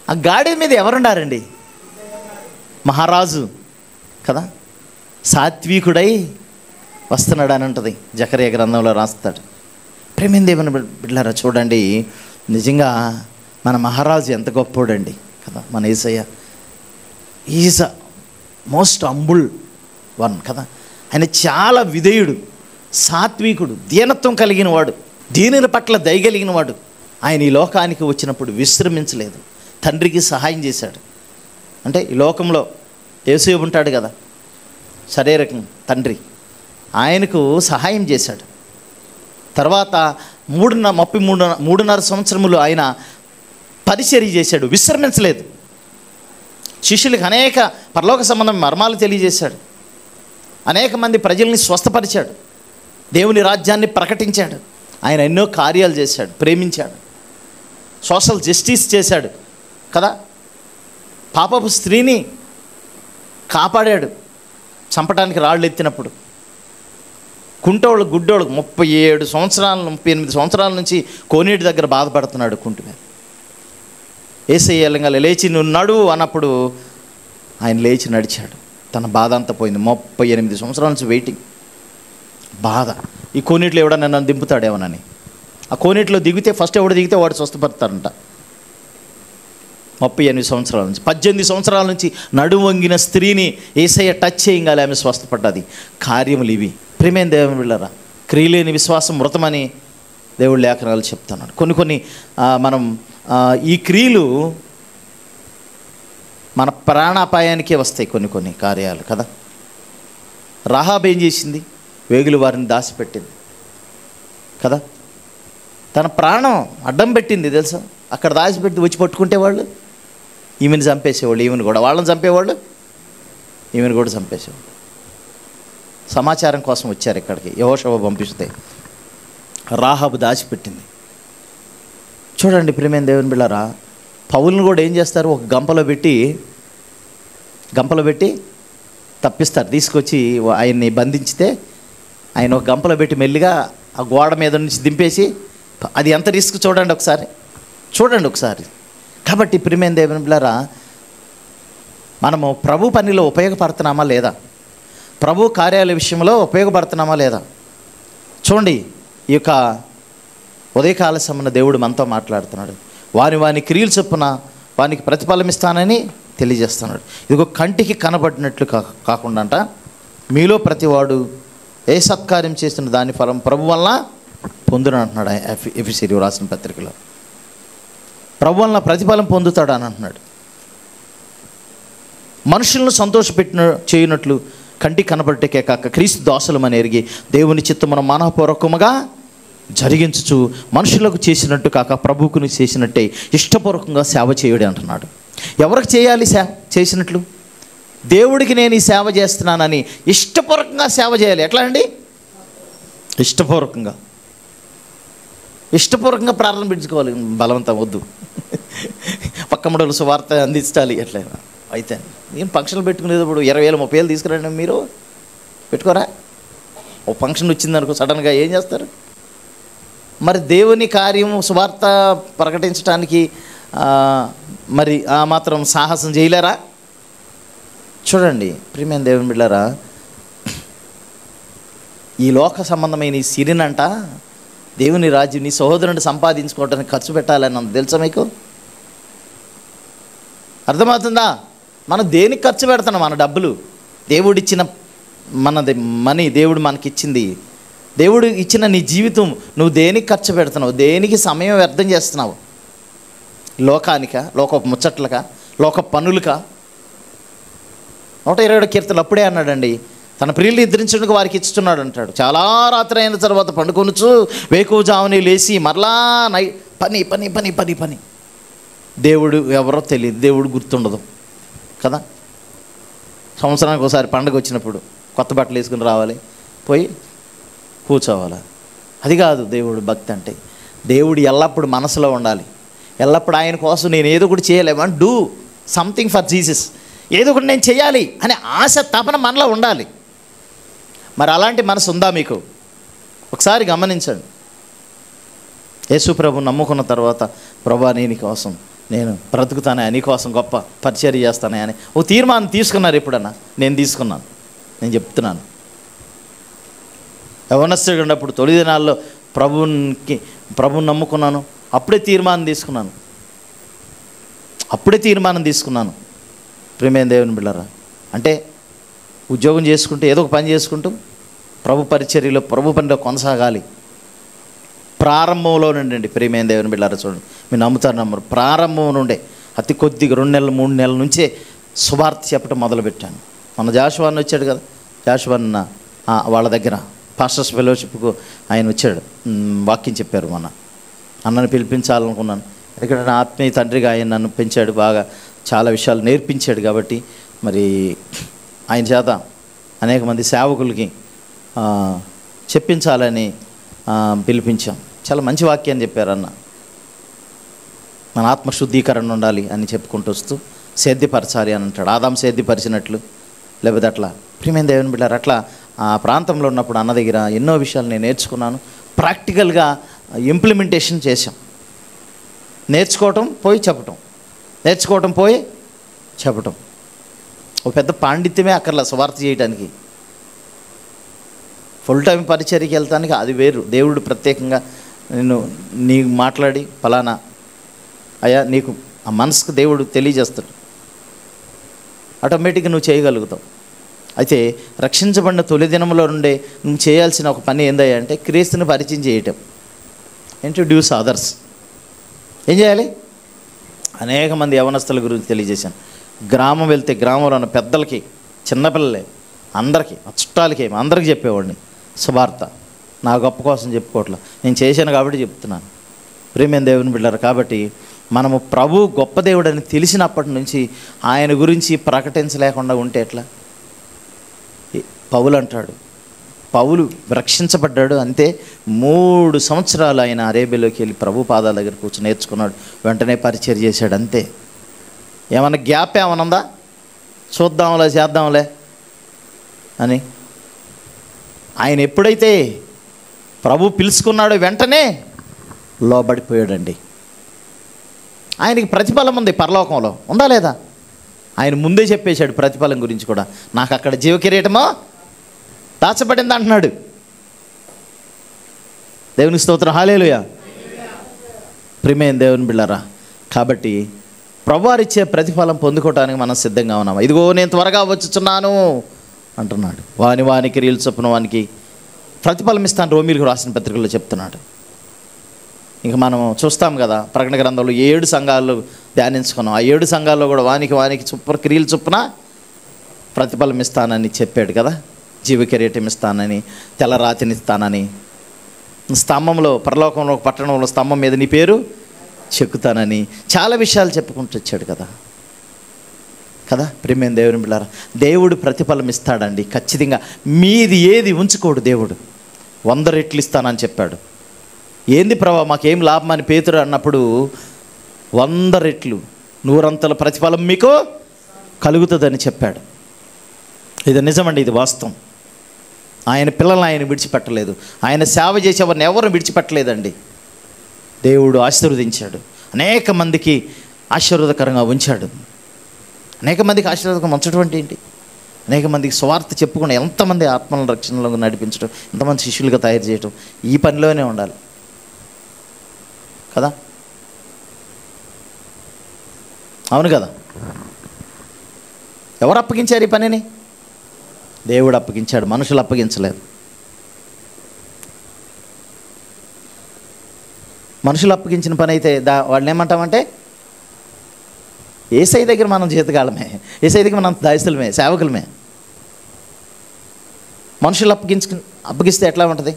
Speaker 1: ఆ గాడిద మీద ఎవరున్నారండి? మహారాజు కదా, సాత్వికుడై వస్తున్నాడు అని ఉంటుంది, జకర్యా గ్రంథంలో రాస్తాడు. ప్రేమింది దేవుని బిడ్డలారా, చూడండి నిజంగా మన మహారాజు ఎంత గొప్పోడండి కదా. మన Yesayya is a most humble one కదా. ఆయన చాలా విధేయుడు, సాత్వికుడు, దీనత్వం కలిగిన వాడు, దీనుల పట్ల దయగలిగిన వాడు. ఆయన ఈ లోకానికి వచ్చినప్పుడు విశ్రమించలేదు, తండ్రికి సహాయం చేశాడు. అంటే ఈ లోకంలో యేసేపు ఉంటాడు కదా, శరీరకం తండ్రి, ఆయనకు సహాయం చేశాడు. తర్వాత 3.5 సంవత్సరములు ఆయన పరిచర్య చేశాడు, విశ్రమించలేదు. శిష్యులకు అనేక పరలోక సంబంధం మర్మాలు తెలియజేశాడు, అనేక మంది ప్రజల్ని స్వస్థపరిచాడు, దేవుని రాజ్యాన్ని ప్రకటించాడు. ఆయన ఎన్నో కార్యాలు చేశాడు, ప్రేమించాడు, సోషల్ జస్టిస్ చేశాడు కదా. పాపపు స్త్రీని కాపాడాడు చంపడానికి రాళ్ళు ఎత్తినప్పుడు. కుంటోళ్ళు గుడ్డోళ్ళు 38 సంవత్సరాల నుంచి కోనేటి దగ్గర బాధపడుతున్నాడు కుంటి మీద. యేసయ్య లేచి నువ్వు నడువు అన్నప్పుడు ఆయన లేచి నడిచాడు. తన బాధ అంతా పోయింది. 38 సంవత్సరాల నుంచి వెయిటింగ్, బాధ. ఈ కోనేటిలో ఎవడన్నా నన్ను దింపుతాడేమోనని. ఆ కోనేటిలో దిగితే ఫస్ట్ ఎవడు దిగితే వాడు స్వస్థపడతారంట. 38 సంవత్సరాల నుంచి 18 సంవత్సరాల నుంచి నడుము వంగిన స్త్రీని యేసయ్య టచ్ చేయగాలి, ఆమె స్వస్థపడ్డది. కార్యములు ఇవి. ప్రేమేం దేవుని బిడ్డలారా, క్రియలేని విశ్వాసం మృతమని దేవుడు లేఖనాలు చెప్తున్నాడు. కొన్ని మనం ఈ క్రియలు మన ప్రాణాపాయానికే వస్తాయి, కొన్ని కార్యాలు కదా. రాహాబ్ ఏం చేసింది? వేగులు వారిని దాచిపెట్టింది కదా. తన ప్రాణం అడ్డం పెట్టింది తెలుసా. అక్కడ దాచిపెట్టి వచ్చి పట్టుకుంటే వాళ్ళు ఈమెను చంపేసేవాళ్ళు, ఈమెను కూడా వాళ్ళని చంపేవాళ్ళు, ఈమెను కూడా చంపేసేవాళ్ళు. సమాచారం కోసం వచ్చారు ఇక్కడికి, యెహోషువ పంపిస్తే. రాహాబు దాచిపెట్టింది. చూడండి ప్రియమైన దేవుని బిడ్డలారా, పౌలుని కూడా ఏం చేస్తారు, ఒక గంపలో పెట్టి తప్పిస్తారు. తీసుకొచ్చి ఆయన్ని బంధించితే ఆయన ఒక గంపలో పెట్టి మెల్లిగా ఆ గోడ మీద నుంచి దింపేసి, అది ఎంత రిస్క్ చూడండి ఒకసారి. కాబట్టి ప్రియమైన దేవుని బిడ్డలారా, మనము ప్రభు పనిలో ఉపయోగపడుతున్నామా లేదా, ప్రభు కార్యాల విషయంలో ఉపయోగపడుతున్నామా లేదా చూడండి. ఈ యొక్క ఉదయకాల సమయంలో దేవుడు మనతో మాట్లాడుతున్నాడు. వాని క్రియలు చొప్పున వానికి ప్రతిఫలం ఇస్తానని తెలియజేస్తున్నాడు. ఇదిగో కంటికి కనబడినట్లు కాకుండా మీలో ప్రతివాడు ఏ సత్కార్యం చేస్తున్న దాని ఫలం ప్రభు వలన పొందును అంటున్నాడు. ఎఫెసీయులకు రాసిన పత్రికలో ప్రభు వలన ప్రతిఫలం పొందుతాడు అని అంటున్నాడు. మనుషులను చేయనట్లు కంటికి కనబడటకే కాక క్రీస్తు దాసులమని ఎరిగి దేవుని చిత్తమును మానవపూర్వకముగా జరిగించుచు మనుషులకు చేసినట్టు కాక ప్రభువుకుని చేసినట్టే ఇష్టపూర్వకంగా సేవ చేయుడి అంటున్నాడు. ఎవరికి చేయాలి చేసినట్లు? దేవుడికి నేను ఈ సేవ చేస్తున్నానని ఇష్టపూర్వకంగా సేవ చేయాలి. ఎట్లా అండి? ఇష్టపూర్వకంగా ప్రార్థన పెట్టుకోవాలి, బలవంతం వద్దు. పక్కమ్మడలు సువార్త అందించాలి ఎట్లయినా. అయితే నేను ఫంక్షన్లు పెట్టుకునేటప్పుడు 20,000 30,000 తీసుకురండి, మీరు పెట్టుకోరా? ఓ ఫంక్షన్ వచ్చిందనుకో సడన్గా ఏం చేస్తారు? మరి దేవుని కార్యం సువార్త ప్రకటించడానికి మరి ఆ మాత్రం సాహసం చేయలేరా? చూడండి ప్రియమైన దేవుని బిడ్డలారా, ఈ లోక సంబంధమైన ఈ సిరినంట దేవుని రాజ్యం నీ సహోదరుని సంపాదించుకోవడానికి ఖర్చు పెట్టాలని తెలుసా మీకు? అర్థమవుతుందా? మనం దేనికి ఖర్చు పెడుతున్నాం? మన డబ్బులు, దేవుడిచ్చిన మనది మనీ, దేవుడు మనకిచ్చింది, దేవుడు ఇచ్చిన నీ జీవితం నువ్వు దేనికి ఖర్చు పెడుతున్నావు? దేనికి సమయం వ్యర్థం చేస్తున్నావు? లోకానికా, లోక ముచ్చట్లకా, లోక పనులకా? 127 కీర్తనలు అప్పుడే అన్నాడండి, తన ప్రియులు నిద్రించడానికి వారికి ఇస్తున్నాడు అంటాడు. చాలా రాత్రి అయిన తర్వాత పండుకొనుచు వేకువజాముని లేచి మరలా పని పని పని పని పని. దేవుడు ఎవరో తెలియదు, దేవుడు గుర్తుండదు కదా. సంవత్సరానికి ఒకసారి పండుగ వచ్చినప్పుడు కొత్త బట్టలు వేసుకుని రావాలి, పోయి కూర్చోవాలి. అది కాదు దేవుడు భక్తి అంటే. దేవుడు ఎల్లప్పుడూ మనసులో ఉండాలి, ఎల్లప్పుడూ ఆయన కోసం నేను ఏదో ఒకటి చేయలేమని డూ సంథింగ్ ఫర్ జీసస్, ఏదో ఒకటి నేను చేయాలి అనే ఆశ తపన మనలో ఉండాలి. మరి అలాంటి మనసు ఉందా మీకు? ఒకసారి గమనించండి. యేసు ప్రభు నమ్ముకున్న తర్వాత, ప్రభా నేను కోసం నేను బ్రతుకుతానయా, నీకోసం గొప్ప పరిచర్య చేస్తానయా అని ఓ తీర్మానం తీసుకున్నారు. ఎప్పుడన్నా నేను తీసుకున్నాను. నేను చెప్తున్నాను, యవ్వనస్తుడిగా ఉన్నప్పుడు తొలి దినాల్లో ప్రభువుని నమ్ముకున్నాను. అప్పుడే తీర్మానం తీసుకున్నాను. ప్రియమైన దేవుని బిడ్డలారా, అంటే ఉద్యోగం చేసుకుంటూ ఏదో ఒక పని చేసుకుంటూ ప్రభు పరిచర్యలో ప్రభు పనిలో కొనసాగాలి. ప్రారంభంలో నుండి ప్రియమైన దేవుని బిడ్డలారా, చూడండి, మీరు నమ్మరు, ప్రారంభం నుండే అతి కొద్దిగా 2 నెలలు 3 నెలల నుంచే సువార్త చెప్పడం మొదలుపెట్టాను. మన జాషువాన్ని వచ్చాడు కదా, జాషువాన్న వాళ్ళ దగ్గర పాస్టర్స్ ఫెలోషిప్కు ఆయన వచ్చాడు, వాక్యం చెప్పారు. మన అన్నను పిలిపించాలనుకున్నాను. ఇక్కడ నా ఆత్మీయ తండ్రిగా ఆయన నన్ను పెంచాడు, బాగా చాలా విషయాలు నేర్పించాడు. కాబట్టి మరి ఆయన చేత అనేక మంది సేవకులకి చెప్పించాలని పిలిపించాం. చాలా మంచి వాక్యాన్ని చెప్పారు అన్న. మన ఆత్మశుద్ధీకరణ ఉండాలి అని చెప్పుకుంటూ వస్తూ సేద్యపరచాలి అని అంటాడు. ఆదాం సేద్యపరిచినట్లు, లేకపోతే అట్లా ప్రియమైన దేవుని బిడ్డలారా, అట్లా ఆ ప్రాంతంలో ఉన్నప్పుడు అన్న దగ్గర ఎన్నో విషయాలు నేను నేర్చుకున్నాను. ప్రాక్టికల్గా ఇంప్లిమెంటేషన్ చేశాం. నేర్చుకోవటం పోయి చెప్పటం ఒక పెద్ద పాండిత్యమే అక్కర్లా సువార్త చేయడానికి. ఫుల్ టైం పరిచర్యకి వెళ్తానికి అది వేరు. దేవుడు ప్రత్యేకంగా నీకు మాట్లాడి ఫలానా అయ్యా నీకు ఆ మనసుకు దేవుడు తెలియజేస్తాడు, ఆటోమేటిక్గా నువ్వు చేయగలుగుతావు. అయితే రక్షించబడిన తొలి దినంలో నుండే నువ్వు చేయాల్సిన ఒక పని ఏందయ్యా అంటే క్రీస్తుని పరిచయం చేయటం, ఇంట్రడ్యూస్ అదర్స్. ఏం చేయాలి? అనేక మంది యవనస్తుల గురించి తెలియజేశాను. గ్రామం వెళ్తే గ్రామంలో ఉన్న పెద్దలకి, చిన్నపిల్లలే, అందరికీ, చుట్టాలకి, అందరికీ చెప్పేవాడిని సువార్త. నా గొప్ప కోసం చెప్పుకోవట్లా, నేను చేశాను కాబట్టి చెప్తున్నాను. ప్రియమైన దేవుని బిడ్డలారా, కాబట్టి మనము ప్రభు గొప్ప దేవుడు అని తెలిసినప్పటి నుంచి ఆయన గురించి ప్రకటించలేకుండా ఉంటే ఎట్లా? పౌలు అంటాడు, పౌలు రక్షించబడ్డాడు అంతే. 3 సంవత్సరాలు ఆయన అరేబియాలోకి వెళ్ళి ప్రభు పాదాల దగ్గర కూర్చొని నేర్చుకున్నాడు, వెంటనే పరిచర్య చేశాడు అంతే. ఏమన్నా గ్యాప్ ఏమన్నా ఉందా? చేద్దాంలే అని ఆయన ఎప్పుడైతే ప్రభు పిలుచుకున్నాడో వెంటనే లోబడిపోయాడండి. ఆయనకి ప్రతిఫలం ఉంది పరలోకంలో, ఉందా లేదా? ఆయన ముందే చెప్పేశాడు ప్రతిఫలం గురించి కూడా. నాకు అక్కడ జీవకిరీటమో దాచబడింది అంటున్నాడు. దేవునికి స్తోత్రం, హల్లెలూయా. ప్రియమైన దేవుని బిడ్డలారా, కాబట్టి ప్రభువారిచ్చే ప్రతిఫలం పొందుకోవడానికి మనం సిద్ధంగా ఉన్నాము. ఇదిగో నేను త్వరగా వచ్చుచున్నాను అంటున్నాడు. వాని క్రియలు చొప్పున వానికి ప్రతిఫలం ఇస్తాను రోమీలకు రాసిన పత్రికల్లో చెప్తున్నాడు. ఇంకా మనం చూస్తాం కదా, ప్రకటన గ్రంథంలో 7 సంఘాలు ధ్యానించుకున్నాం. ఆ 7 సంఘాల్లో కూడా వానికి క్రియలు చొప్పున ప్రతిఫలం ఇస్తానని చెప్పాడు కదా. జీవకిరీటం ఇస్తానని, తెల్లరాతిని ఇస్తానని, స్తంభంలో పరలోకంలో పట్టణంలో స్తంభం మీద నీ పేరు చెక్కుతానని చాలా విషయాలు చెప్పుకుంటూ వచ్చాడు కదా. ప్రియమైన దేవుని బిడ్డలారా, దేవుడు ప్రతిఫలం ఇస్తాడండి ఖచ్చితంగా. మీది ఏది ఉంచుకోడు దేవుడు. 100 రెట్లు ఇస్తానని చెప్పాడు. ఏంది ప్రభా మాకేం లాభం అని పేతురు అన్నప్పుడు 100 రెట్లు 100 ప్రతిఫలం మీకు కలుగుతుందని చెప్పాడు. ఇది నిజమండి, ఇది వాస్తవం. ఆయన పిల్లల్ని ఆయన విడిచిపెట్టలేదు, ఆయన సేవ చేసేవారిని ఎవరు విడిచిపెట్టలేదండి. దేవుడు ఆశీర్వదించాడు, అనేక మందికి ఆశీర్వాదకరంగా ఉంచాడు. అనేక మందికి ఆశీర్వాదకరంగా ఉంచడం అంటే ఏంటి? అనేక మందికి స్వార్థ చెప్పుకుని ఎంతమంది ఆత్మలను రక్షణలో నడిపించడం, ఎంతమంది శిష్యులుగా తయారు చేయటం, ఈ పనిలోనే ఉండాలి కదా. అవును కదా. ఎవరు అప్పగించారు ఈ పనిని? దేవుడు అప్పగించాడు, మనుషులు అప్పగించలేదు. మనుషులు అప్పగించిన పని అయితే వాళ్ళని ఏమంటామంటే యేసయ్య దగ్గర మనం జీతగాళమే, యేసయ్య దగ్గర మనం దాయస్తులమే, సేవకులమే. మనుషులు అప్పగిస్తే ఎట్లా ఉంటుంది?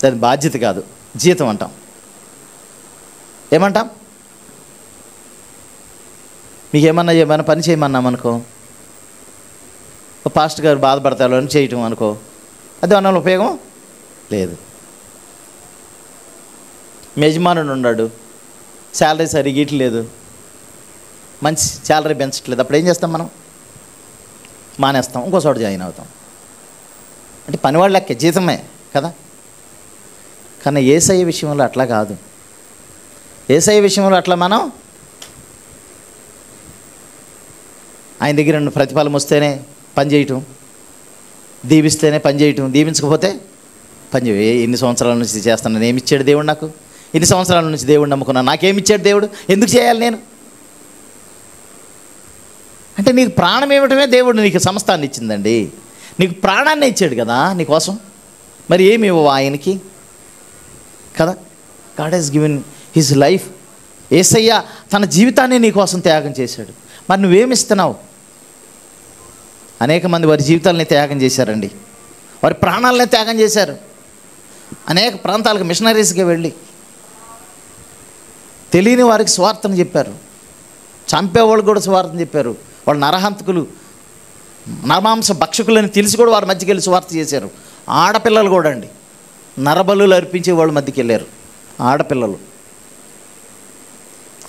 Speaker 1: దాని బాధ్యత కాదు, జీతం అంటాం. ఏమంటాం? మీకేమన్నా పని చేయమన్నాం అనుకో, పాస్టర్ గారు బాధపడతారు అని చేయటం అనుకో, అది అన్న ఉపయోగం లేదు. యజమానుడు ఉన్నాడు, శాలరీ సరిగ్గా ఇట్లేదు, మంచి శాలరీ పెంచట్లేదు, అప్పుడు ఏం చేస్తాం మనం? మానేస్తాం, ఇంకో చోట జాయిన్ అవుతాం. అంటే పనివాళ్ళ లెక్క, జీతమే కదా. కానీ యేసయ్య విషయంలో అట్లా కాదు. యేసయ్య విషయంలో అట్లా మనం ఆయన దగ్గర ప్రతిఫలం వస్తేనే పని చేయటం, దీవిస్తేనే పని చేయటం, దీవించకపోతే పని చేయ. ఎన్ని సంవత్సరాల నుంచి చేస్తాను, ఏమిచ్చాడు దేవుడు నాకు? ఎన్ని సంవత్సరాల నుంచి దేవుడు నమ్ముకున్నాను, నాకేమిచ్చాడు దేవుడు? ఎందుకు చేయాలి నేను? అంటే నీకు ప్రాణం ఇవ్వటమే దేవుడు నీకు సమస్తాన్ని ఇచ్చిందండి. నీకు ప్రాణాన్ని ఇచ్చాడు కదా నీకోసం, మరి ఏమి ఇవ్వవు ఆయనకి కదా? God has given his life. Yesayya తన జీవితాన్ని నీకోసం త్యాగం చేశాడు. మరి నువ్వేమిస్తున్నావు? అనేక మంది వారి జీవితాలని త్యాగం చేశారండి, వారి ప్రాణాలనే త్యాగం చేశారు. అనేక ప్రాంతాలకు మిషనరీస్గా వెళ్ళి తెలియని వారికి స్వార్థను చెప్పారు, చంపేవాళ్ళు కూడా స్వార్థం చెప్పారు. వాళ్ళు నరహంతకులు, నరమాంస భక్షకులని తెలిసి కూడా వారి మధ్యకి వెళ్ళి స్వార్థ చేశారు. ఆడపిల్లలు కూడా అండి, నరబలులు అర్పించే వాళ్ళ మధ్యకి వెళ్ళారు ఆడపిల్లలు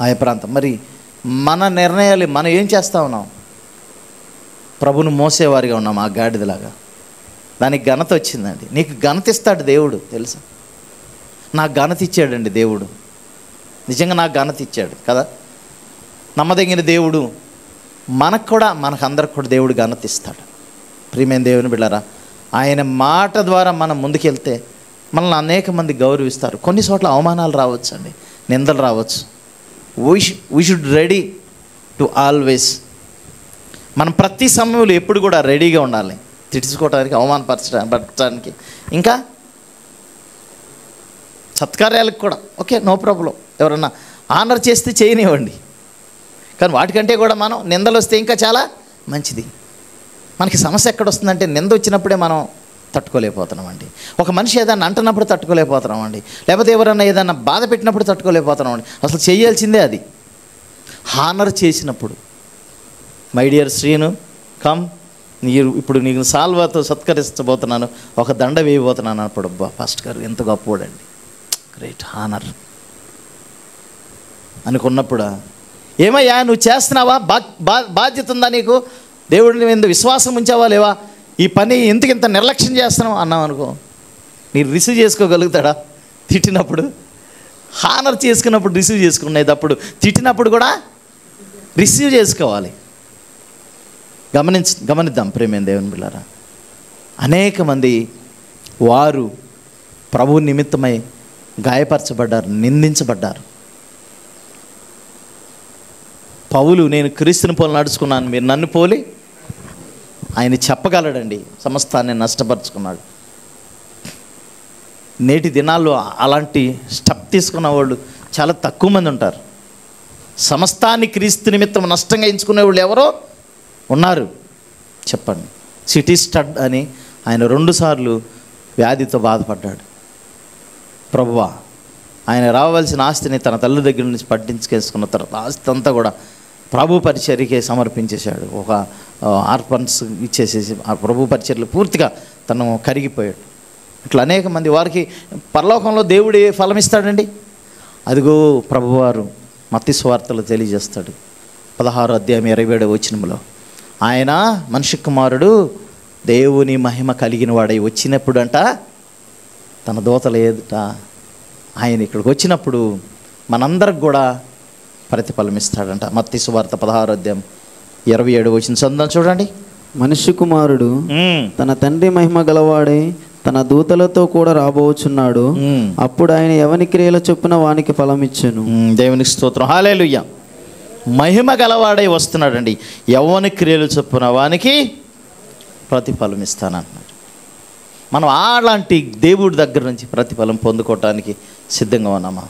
Speaker 1: ఆయా ప్రాంతం. మరి మన నిర్ణయాలు మనం ఏం చేస్తూ ఉన్నాం? ప్రభును మోసేవారిగా ఉన్నాం ఆ గాడిదలాగా. దానికి ఘనత వచ్చిందండి. నీకు ఘనత ఇస్తాడు దేవుడు, తెలుసా? నాకు ఘనత ఇచ్చాడండి దేవుడు, నిజంగా నాకు ఘనత ఇచ్చాడు కదా. నమ్మదగిన దేవుడు. మనకు కూడా, మనకందరికి కూడా దేవుడు ఘనత ఇస్తాడు. ప్రియమైన దేవుని బిడ్డలారా, ఆయన మాట ద్వారా మనం ముందుకెళ్తే మనల్ని అనేక మంది గౌరవిస్తారు. కొన్ని చోట్ల అవమానాలు రావచ్చు అండి, నిందలు రావచ్చు. We should ready to always. మనం ప్రతి సమయంలో ఎప్పుడు కూడా రెడీగా ఉండాలి, తిట్టుకోవడానికి, అవమానపరచడానికి, ఇంకా సత్కార్యాలకు కూడా. Okay, no problem. ఎవరన్నా ఆనర్ చేస్తే చేయనివ్వండి, కానీ వాటికంటే కూడా మనం నిందలు వస్తే ఇంకా చాలా మంచిది. మనకి సమస్య ఎక్కడ వస్తుందంటే నింద వచ్చినప్పుడే మనం తట్టుకోలేకపోతున్నామండి. ఒక మనిషి ఏదన్నా అంటున్నప్పుడు తట్టుకోలేకపోతున్నామండి, లేకపోతే ఎవరన్నా ఏదన్నా బాధ పెట్టినప్పుడు తట్టుకోలేకపోతున్నామండి. అసలు చేయాల్సిందే అది. హానర్ చేసినప్పుడు, మై డియర్ శ్రీను కమ్, ఇప్పుడు నీకు సాల్వాతో సత్కరించబోతున్నాను, ఒక దండ వేయబోతున్నాను అప్పుడు, అబ్బా ఫాస్ట్ గారు ఎంత గొప్పవాడండి, గ్రేట్ హానర్ అనుకున్నప్పుడు, ఏమయ్యా నువ్వు చేస్తున్నావా? బాధ్యత ఉందా నీకు? దేవుడిని మీద విశ్వాసం ఉంచావా లేవా? ఈ పని ఎందుకు ఇంత నిర్లక్ష్యం చేస్తున్నావు అన్నావు అనుకో, మీరు రిసీవ్ చేసుకోగలుగుతాడా? తిట్టినప్పుడు, హానర్ చేసుకున్నప్పుడు రిసీవ్ చేసుకునేటప్పుడు, తిట్టినప్పుడు కూడా రిసీవ్ చేసుకోవాలి. గమనిద్దాం ప్రేమైన దేవుని బిడ్డలారా. అనేక మంది వారు ప్రభు నిమిత్తమై గాయపరచబడ్డారు, నిందించబడ్డారు. పౌలు, నేను క్రీస్తుని పోలి నడుచుకున్నాను, మీరు నన్ను పోలి, ఆయన చెప్పగలడండి. సమస్తాన్ని నష్టపరుచుకున్నాడు. నేటి దినాల్లో అలాంటి స్టెప్ తీసుకున్న వాళ్ళు చాలా తక్కువ మంది ఉంటారు. సమస్తాన్ని క్రీస్తు నిమిత్తం నష్టంగా ఎంచుకునే వాళ్ళు ఎవరో ఉన్నారు చెప్పండి. సిటీ స్టడ్ అని ఆయన 2 సార్లు వ్యాధితో బాధపడ్డాడు. ప్రభువా, ఆయన రావాల్సిన ఆస్తిని తన తల్లి దగ్గర నుంచి పట్టించుకేసుకున్న తర్వాత ఆస్తి అంతా కూడా ప్రభు పరిచర్యకే సమర్పించేశాడు. ఒక ఆర్ఫన్స్ ఇచ్చేసేసి ఆ ప్రభు పరిచర్యలు పూర్తిగా తను కరిగిపోయాడు. ఇట్లా అనేక మంది వారికి పరలోకంలో దేవుడు ఫలం ఇస్తాడండి. అదిగో ప్రభువారు మత్తయి సువార్తలో తెలియజేస్తాడు, 16వ అధ్యాయం 27వ వచనంలో, ఆయన మనిషి కుమారుడు దేవుని మహిమ కలిగిన వాడై వచ్చినప్పుడు అంట, తన దూతల ఎదుట ఆయన ఇక్కడికి వచ్చినప్పుడు మనందరికి కూడా ప్రతిఫలం ఇస్తాడంట. మత్తయి సువార్త 16వ అధ్యాయం 27వ వచనం చదువుదాం చూడండి.
Speaker 2: మనిషి కుమారుడు తన తండ్రి మహిమ గలవాడై తన దూతలతో కూడా రాబోచున్నాడు. అప్పుడు ఆయన ఎవని క్రియల చొప్పున వానికి ఫలం ఇచ్చెను.
Speaker 1: దేవునికి స్తోత్రం, హల్లెలూయా. మహిమ గలవాడై వస్తున్నాడండి. ఎవని క్రియలు చొప్పున వానికి ప్రతిఫలం ఇస్తానంటున్నాడు. మనం అలాంటి దేవుడి దగ్గర నుంచి ప్రతిఫలం పొందుకోవటానికి సిద్ధంగా ఉన్నామా?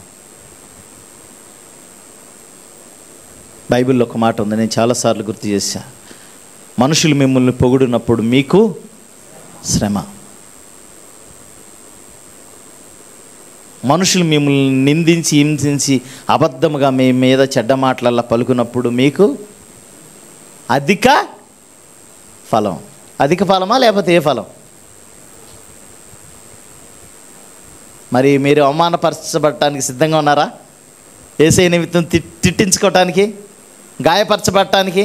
Speaker 1: బైబిల్లో ఒక మాట ఉంది, నేను చాలాసార్లు గుర్తు చేశా. మనుషులు మిమ్మల్ని పొగిడినప్పుడు మీకు శ్రమ, మనుషులు మిమ్మల్ని నిందించి హింసించి అబద్ధముగా మీ మీద చెడ్డ మాటలల్లా పలుకున్నప్పుడు మీకు అధిక ఫలం. అధిక ఫలమా లేకపోతే ఏ ఫలం? మరి మీరు అవమానపరచబడటానికి సిద్ధంగా ఉన్నారా? యేసయ్య నిమిత్తం తిట్టించుకోవటానికి, గాయపరచబడటానికి,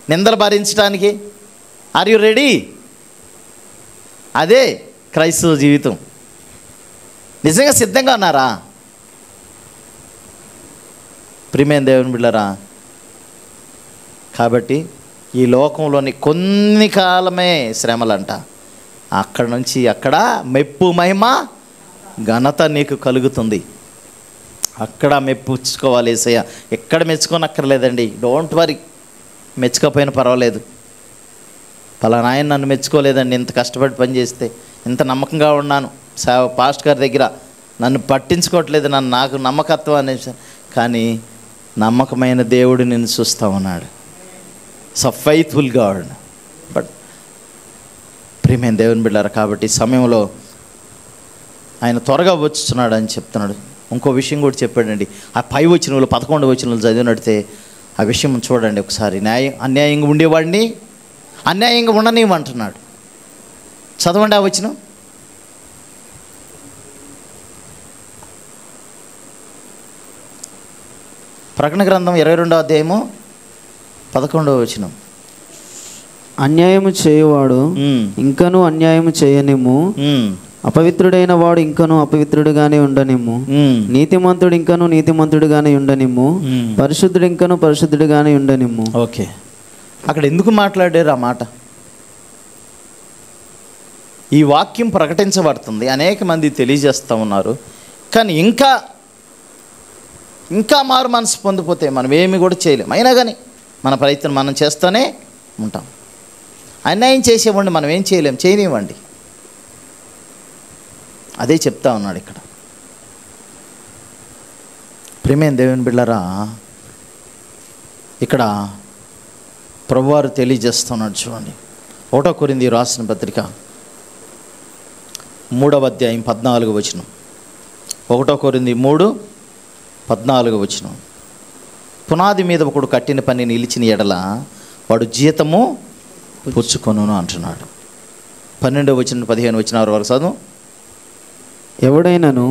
Speaker 1: నిందలు భరించడానికి? Are you ready? అదే క్రైస్తవ జీవితం. నిజంగా సిద్ధంగా ఉన్నారా? ప్రియమైన దేవుని బిడ్డలారా, కాబట్టి ఈ లోకంలోని కొన్ని కాలమే శ్రమలంట. అక్కడ నుంచి అక్కడ మెప్పు మహిమ ఘనత నీకు కలుగుతుంది. అక్కడ మెప్పుచ్చుకోవాలి యేసయ్య. ఎక్కడ మెచ్చుకోనక్కర్లేదండి. డోంట్ వరీ, మెచ్చుకోపోయినా పర్వాలేదు. పలానా ఆయన నన్ను మెచ్చుకోలేదండి, ఇంత కష్టపడి పని చేస్తే, ఇంత నమ్మకంగా ఉన్నాను పాస్ట్ గారి దగ్గర, నన్ను పట్టించుకోవట్లేదు, నాకు నమ్మకత్వం అనేసి. కానీ నమ్మకమైన దేవుడు నిన్ను చూస్తూ ఉన్నాడు. So faithful God. బట్ ప్రియమైన దేవుని బిడ్డారు, కాబట్టి సమయంలో ఆయన త్వరగా వచ్చుతున్నాడు అని చెప్తున్నాడు. ఇంకో విషయం కూడా చెప్పాడండి. ఆ 5 వచనాలు 11 వచనాలు చదివినట్టే ఆ విషయం చూడండి ఒకసారి. అన్యాయంగా ఉండేవాడిని అన్యాయంగా ఉండనివ్వంటున్నాడు. చదవండి ఆ వచనం. ప్రకటన గ్రంథం 22వ అధ్యాయము 11వ వచనం.
Speaker 2: అన్యాయము చేయువాడు ఇంకనూ అన్యాయము చేయనిమ్ము, అపవిత్రుడైన వాడు ఇంకనూ అపవిత్రుడుగానే ఉండనిమ్ము, నీతిమంతుడు ఇంకనూ నీతిమంతుడుగానే ఉండనిమ్ము, పరిశుద్ధుడు ఇంకనూ పరిశుద్ధుడుగానే ఉండనిమ్ము.
Speaker 1: ఓకే, అక్కడ ఎందుకు మాట్లాడారు ఆ మాట? ఈ వాక్యం ప్రకటించబడుతుంది, అనేక మంది తెలియజేస్తూ ఉన్నారు. కానీ ఇంకా మారు మనసు పొందిపోతే మనం ఏమి కూడా చేయలేం. అయినా కానీ మన ప్రయత్నం మనం చేస్తూనే ఉంటాం. అన్యాయం చేసేవాడిని మనం ఏం చేయలేం, చేయనివ్వండి. అదే చెప్తా ఉన్నాడు ఇక్కడ. ప్రియమైన దేవుని బిడ్డలారా, ఇక్కడ ప్రభువారు తెలియజేస్తున్నాడు చూడండి. 1 కొరింథీ రాసిన పత్రిక 3వ అధ్యాయం 14వ వచనం. 1 కొరింథీ 3:14 వచనం. పునాది మీద ఒకడు కట్టిన పని నిలిచిన ఎడల వాడు జీతము పుచ్చుకొనును అంటున్నాడు. 12వ వచనం 15వ వచనం వరకు చదువు.
Speaker 2: ఎవడైనను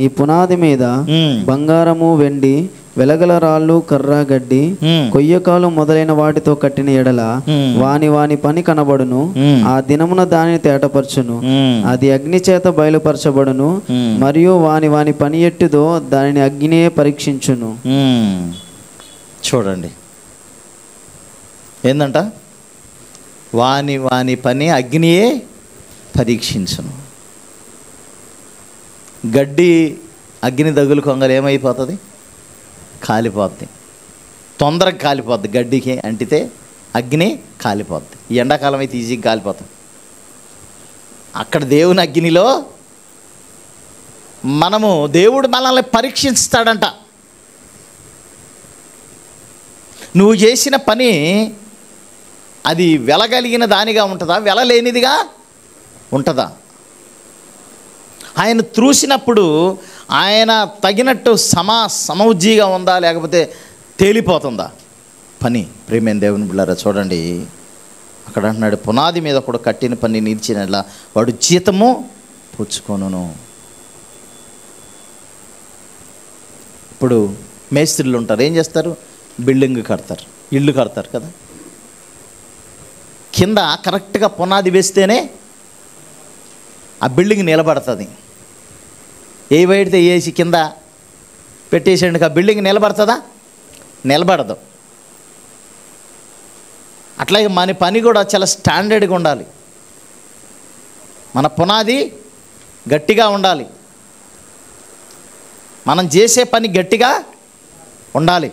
Speaker 2: ఈ పునాది మీద బంగారము, వెండి, వెలగల రాళ్ళు, కర్ర, గడ్డి, కొయ్యకాలు మొదలైన వాటితో కట్టిన ఎడల వాని పని కనబడును. ఆ దినమున దానిని తేటపరచును, అది అగ్ని చేత బయలుపరచబడును. మరియు వాని పని ఎట్టిదో దానిని అగ్నియే పరీక్షించును.
Speaker 1: చూడండి, ఏందంట? వాని పని అగ్నియే పరీక్షించును. గడ్డి అగ్ని తగులు కొంగలు ఏమైపోతుంది? కాలిపోద్ది, తొందరగా కాలిపోద్ది. గడ్డికి అంటితే అగ్ని కాలిపోద్ది. ఈ ఎండాకాలం అయితే ఈజీగా కాలిపోతుంది. అక్కడ దేవుని అగ్నిలో దేవుడు మనల్ని పరీక్షిస్తాడంట. నువ్వు చేసిన పని అది వెలగలిగిన దానిగా ఉంటుందా, వెలలేనిదిగా ఉంటుందా? ఆయన త్రూసినప్పుడు ఆయన తగినట్టు సమౌజ్జీగా ఉందా, లేకపోతే తేలిపోతుందా పని? ప్రియమైన దేవుని బిడ్డలారా చూడండి, అక్కడ అంటున్నాడు, పునాది మీద కూడా కట్టిన పని నిలిచినట్లా వాడు జీతము పుచ్చుకొనును. ఇప్పుడు మేస్త్రీలు ఉంటారు, ఏం చేస్తారు? బిల్డింగ్ కడతారు, ఇల్లు కడతారు కదా. కింద కరెక్ట్గా పునాది వేస్తేనే ఆ బిల్డింగ్ నిలబడుతుంది. ఏ వైడితే వేసి కింద పెట్టేసేందుకు ఆ బిల్డింగ్ నిలబడుతుందా? నిలబడదు. అట్లాగే మన పని కూడా చాలా స్టాండర్డ్గా ఉండాలి. మన పునాది గట్టిగా ఉండాలి. మనం చేసే పని గట్టిగా ఉండాలి.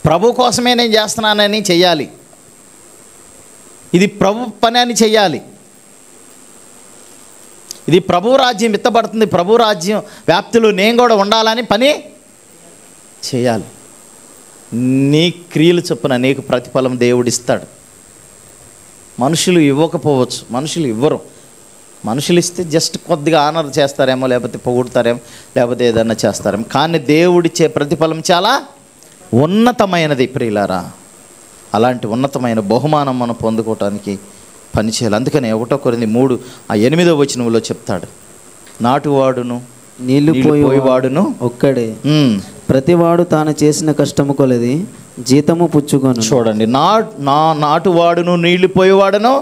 Speaker 1: ప్రభు కోసమే నేను చేస్తున్నానని చెయ్యాలి. ఇది ప్రభు పని అని చెయ్యాలి. ఇది ప్రభు రాజ్యం ఎత్తబడుతుంది, ప్రభు రాజ్యం వ్యాప్తిలో నేను కూడా ఉండాలని పని చేయాలి. నీ క్రియలు చొప్పున నీకు ప్రతిఫలం దేవుడిస్తాడు. మనుషులు ఇవ్వకపోవచ్చు, మనుషులు ఇవ్వరు. మనుషులు ఇస్తే జస్ట్ కొద్దిగా ఆనర్ చేస్తారేమో, లేకపోతే పొగుడతారేమో, లేకపోతే ఏదన్నా చేస్తారేమో. కానీ దేవుడిచ్చే ప్రతిఫలం చాలా ఉన్నతమైనది ప్రియులారా. అలాంటి ఉన్నతమైన బహుమానం మనం పొందుకోవటానికి పని చేయాలి. అందుకని 1 కొరింథీ 3:8వ వచనంలో చెప్తాడు, నాటువాడును నీళ్లు పోయేవాడును ఒక్కడే, ప్రతివాడు తాను చేసిన కష్టము కొలది జీతము పుచ్చుకొను. చూడండి, నాటువాడును నీళ్లు పోయేవాడును.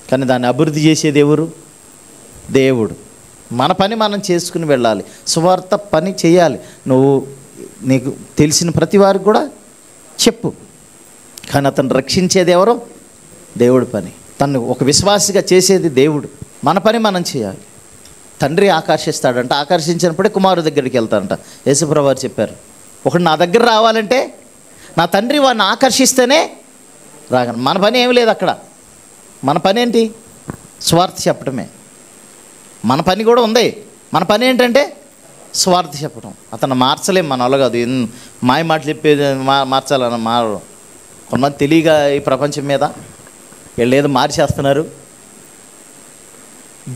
Speaker 1: కానీ దాన్ని అభివృద్ధి చేసేది ఎవరు? దేవుడు. మన పని మనం చేసుకుని వెళ్ళాలి. సువార్త పని చేయాలి. నీకు తెలిసిన ప్రతి వారికి కూడా చెప్పు. కానీ అతను రక్షించేది ఎవరు? దేవుడి పని. తను ఒక విశ్వాసిగా చేసేది దేవుడు. మన పని మనం చేయాలి. తండ్రి ఆకర్షిస్తాడంట, ఆకర్షించినప్పుడే కుమారుడి దగ్గరికి వెళ్తాడంట. యేసుప్రభువు వారు చెప్పారు, ఒకడు నా దగ్గర రావాలంటే నా తండ్రి వాడిని ఆకర్షిస్తేనే రాగలను. మన పని ఏమి లేదు అక్కడ. మన పని ఏంటి? స్వార్థ చెప్పడమే. మన పని కూడా ఉంది. మన పని ఏంటంటే స్వార్థ చెప్పడం. అతను మార్చలేం, మన వల్ల కాదు. మాయ మాటలు చెప్పేది మార్చాలన్న మారు. కొంతమంది తెలియగా ఈ ప్రపంచం మీద వీళ్ళు ఏదో మార్చేస్తున్నారు,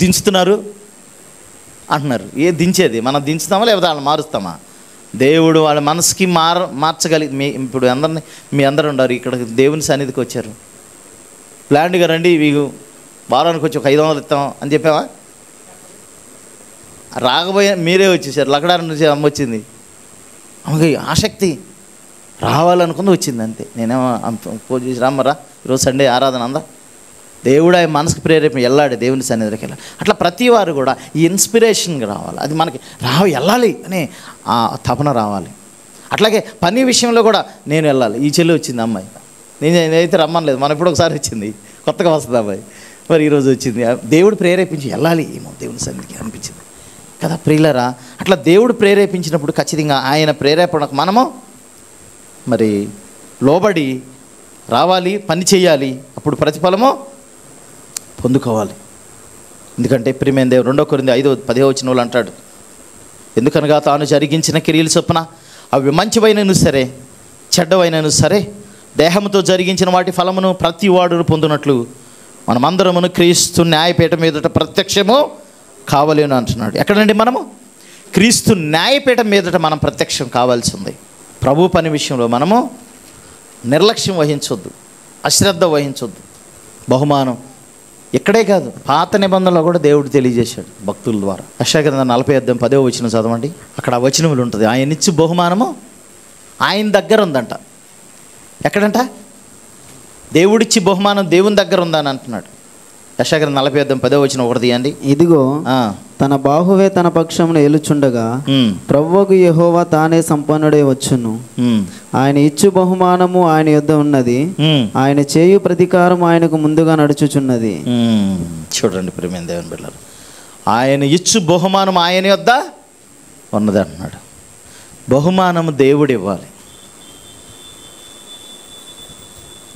Speaker 1: దించుతున్నారు అంటున్నారు. ఏ దించేది? మనం దించుతామా లేకపోతే వాళ్ళని మారుస్తామా? దేవుడు వాళ్ళ మనసుకి మార్చగలిగి ఇప్పుడు మీ అందరు ఉన్నారు ఇక్కడ, దేవుని సన్నిధికి వచ్చారు. ప్లాండ్గా రండి, మీకు వారానికి వచ్చి ఒక 500 ఇస్తాం అని చెప్పావా? రాకపోయే మీరే వచ్చేసారు. లకడారం నుంచి అమ్మ వచ్చింది, అమ్మకి ఆసక్తి రావాలనుకుంది, వచ్చింది అంతే. నేనేమో పూజ చేసి రామ్మరా ఈరోజు సండే ఆరాధన అందా. దేవుడు ఆయన మనసుకు ప్రేరేపణ వెళ్ళాడు దేవుని సన్నిధికి వెళ్ళాలి. అట్లా ప్రతి వారు కూడా ఈ ఇన్స్పిరేషన్గా రావాలి. అది మనకి వెళ్ళాలి అనే ఆ తపన రావాలి. అట్లాగే పని విషయంలో కూడా నేను వెళ్ళాలి. ఈ చెల్లి వచ్చింది అమ్మాయి, నేనైతే రమ్మనలేదు, మనం ఇప్పుడు ఒకసారి వచ్చింది, కొత్తగా వస్తుంది అమ్మాయి, మరి ఈరోజు వచ్చింది. దేవుడు ప్రేరేపించి వెళ్ళాలి ఏమో దేవుని సన్నిధికి అనిపించింది కదా ప్రియులరా. అట్లా దేవుడు ప్రేరేపించినప్పుడు ఖచ్చితంగా ఆయన ప్రేరేపణకు మనము మరి లోబడి రావాలి, పని చేయాలి. అప్పుడు ప్రతిఫలము పొందుకోవాలి. ఎందుకంటే ప్రియమైన దేవుడు 2 కొరింథీ 5:10 అంటాడు, ఎందుకనగా తాను జరిగించిన క్రియలు చొప్పున అవి మంచివైనను సరే చెడ్డవైనను సరే దేహంతో జరిగించిన వాటి ఫలమును ప్రతి వాడును పొందినట్లు మనమందరమును క్రీస్తు న్యాయపీఠం మీదట ప్రత్యక్షము కావాలని అంటున్నాడు. ఎక్కడండి? మనము క్రీస్తు న్యాయపీఠం మీదట మనం ప్రత్యక్షం కావాల్సి ఉంది. ప్రభు పని విషయంలో మనము నిర్లక్ష్యం వహించొద్దు, అశ్రద్ధ వహించొద్దు. బహుమానం ఇక్కడే కాదు, పాత నిబంధనలో కూడా దేవుడు తెలియజేశాడు భక్తుల ద్వారా. యెషయా 40:10 చదవండి. అక్కడ ఆ వచనములు ఉంటుంది, ఆయన ఇచ్చి బహుమానము ఆయన దగ్గర ఉందంట. ఎక్కడంట? దేవుడిచ్చి బహుమానం దేవుని దగ్గర ఉందని అంటున్నాడు. యెషయా 40:10 ఒకటి తీయండి.
Speaker 2: ఇదిగో తన బాహువే తన పక్షమును ఏలుచుండగా ప్రభువుకు యెహోవా తానే సంపన్నుడై వచ్చును. ఆయన ఇచ్చు బహుమానము ఆయన యొద్ద ఉన్నది, ఆయన చేయు ప్రతీకారం ఆయనకు ముందుగా నడుచుచున్నది.
Speaker 1: చూడండి ప్రియమైన దేవుని బిడ్డలారా, ఆయన ఇచ్చు బహుమానం ఆయన యొద్ద ఉన్నది అంటున్నాడు. బహుమానము దేవుడు ఇవ్వాలి.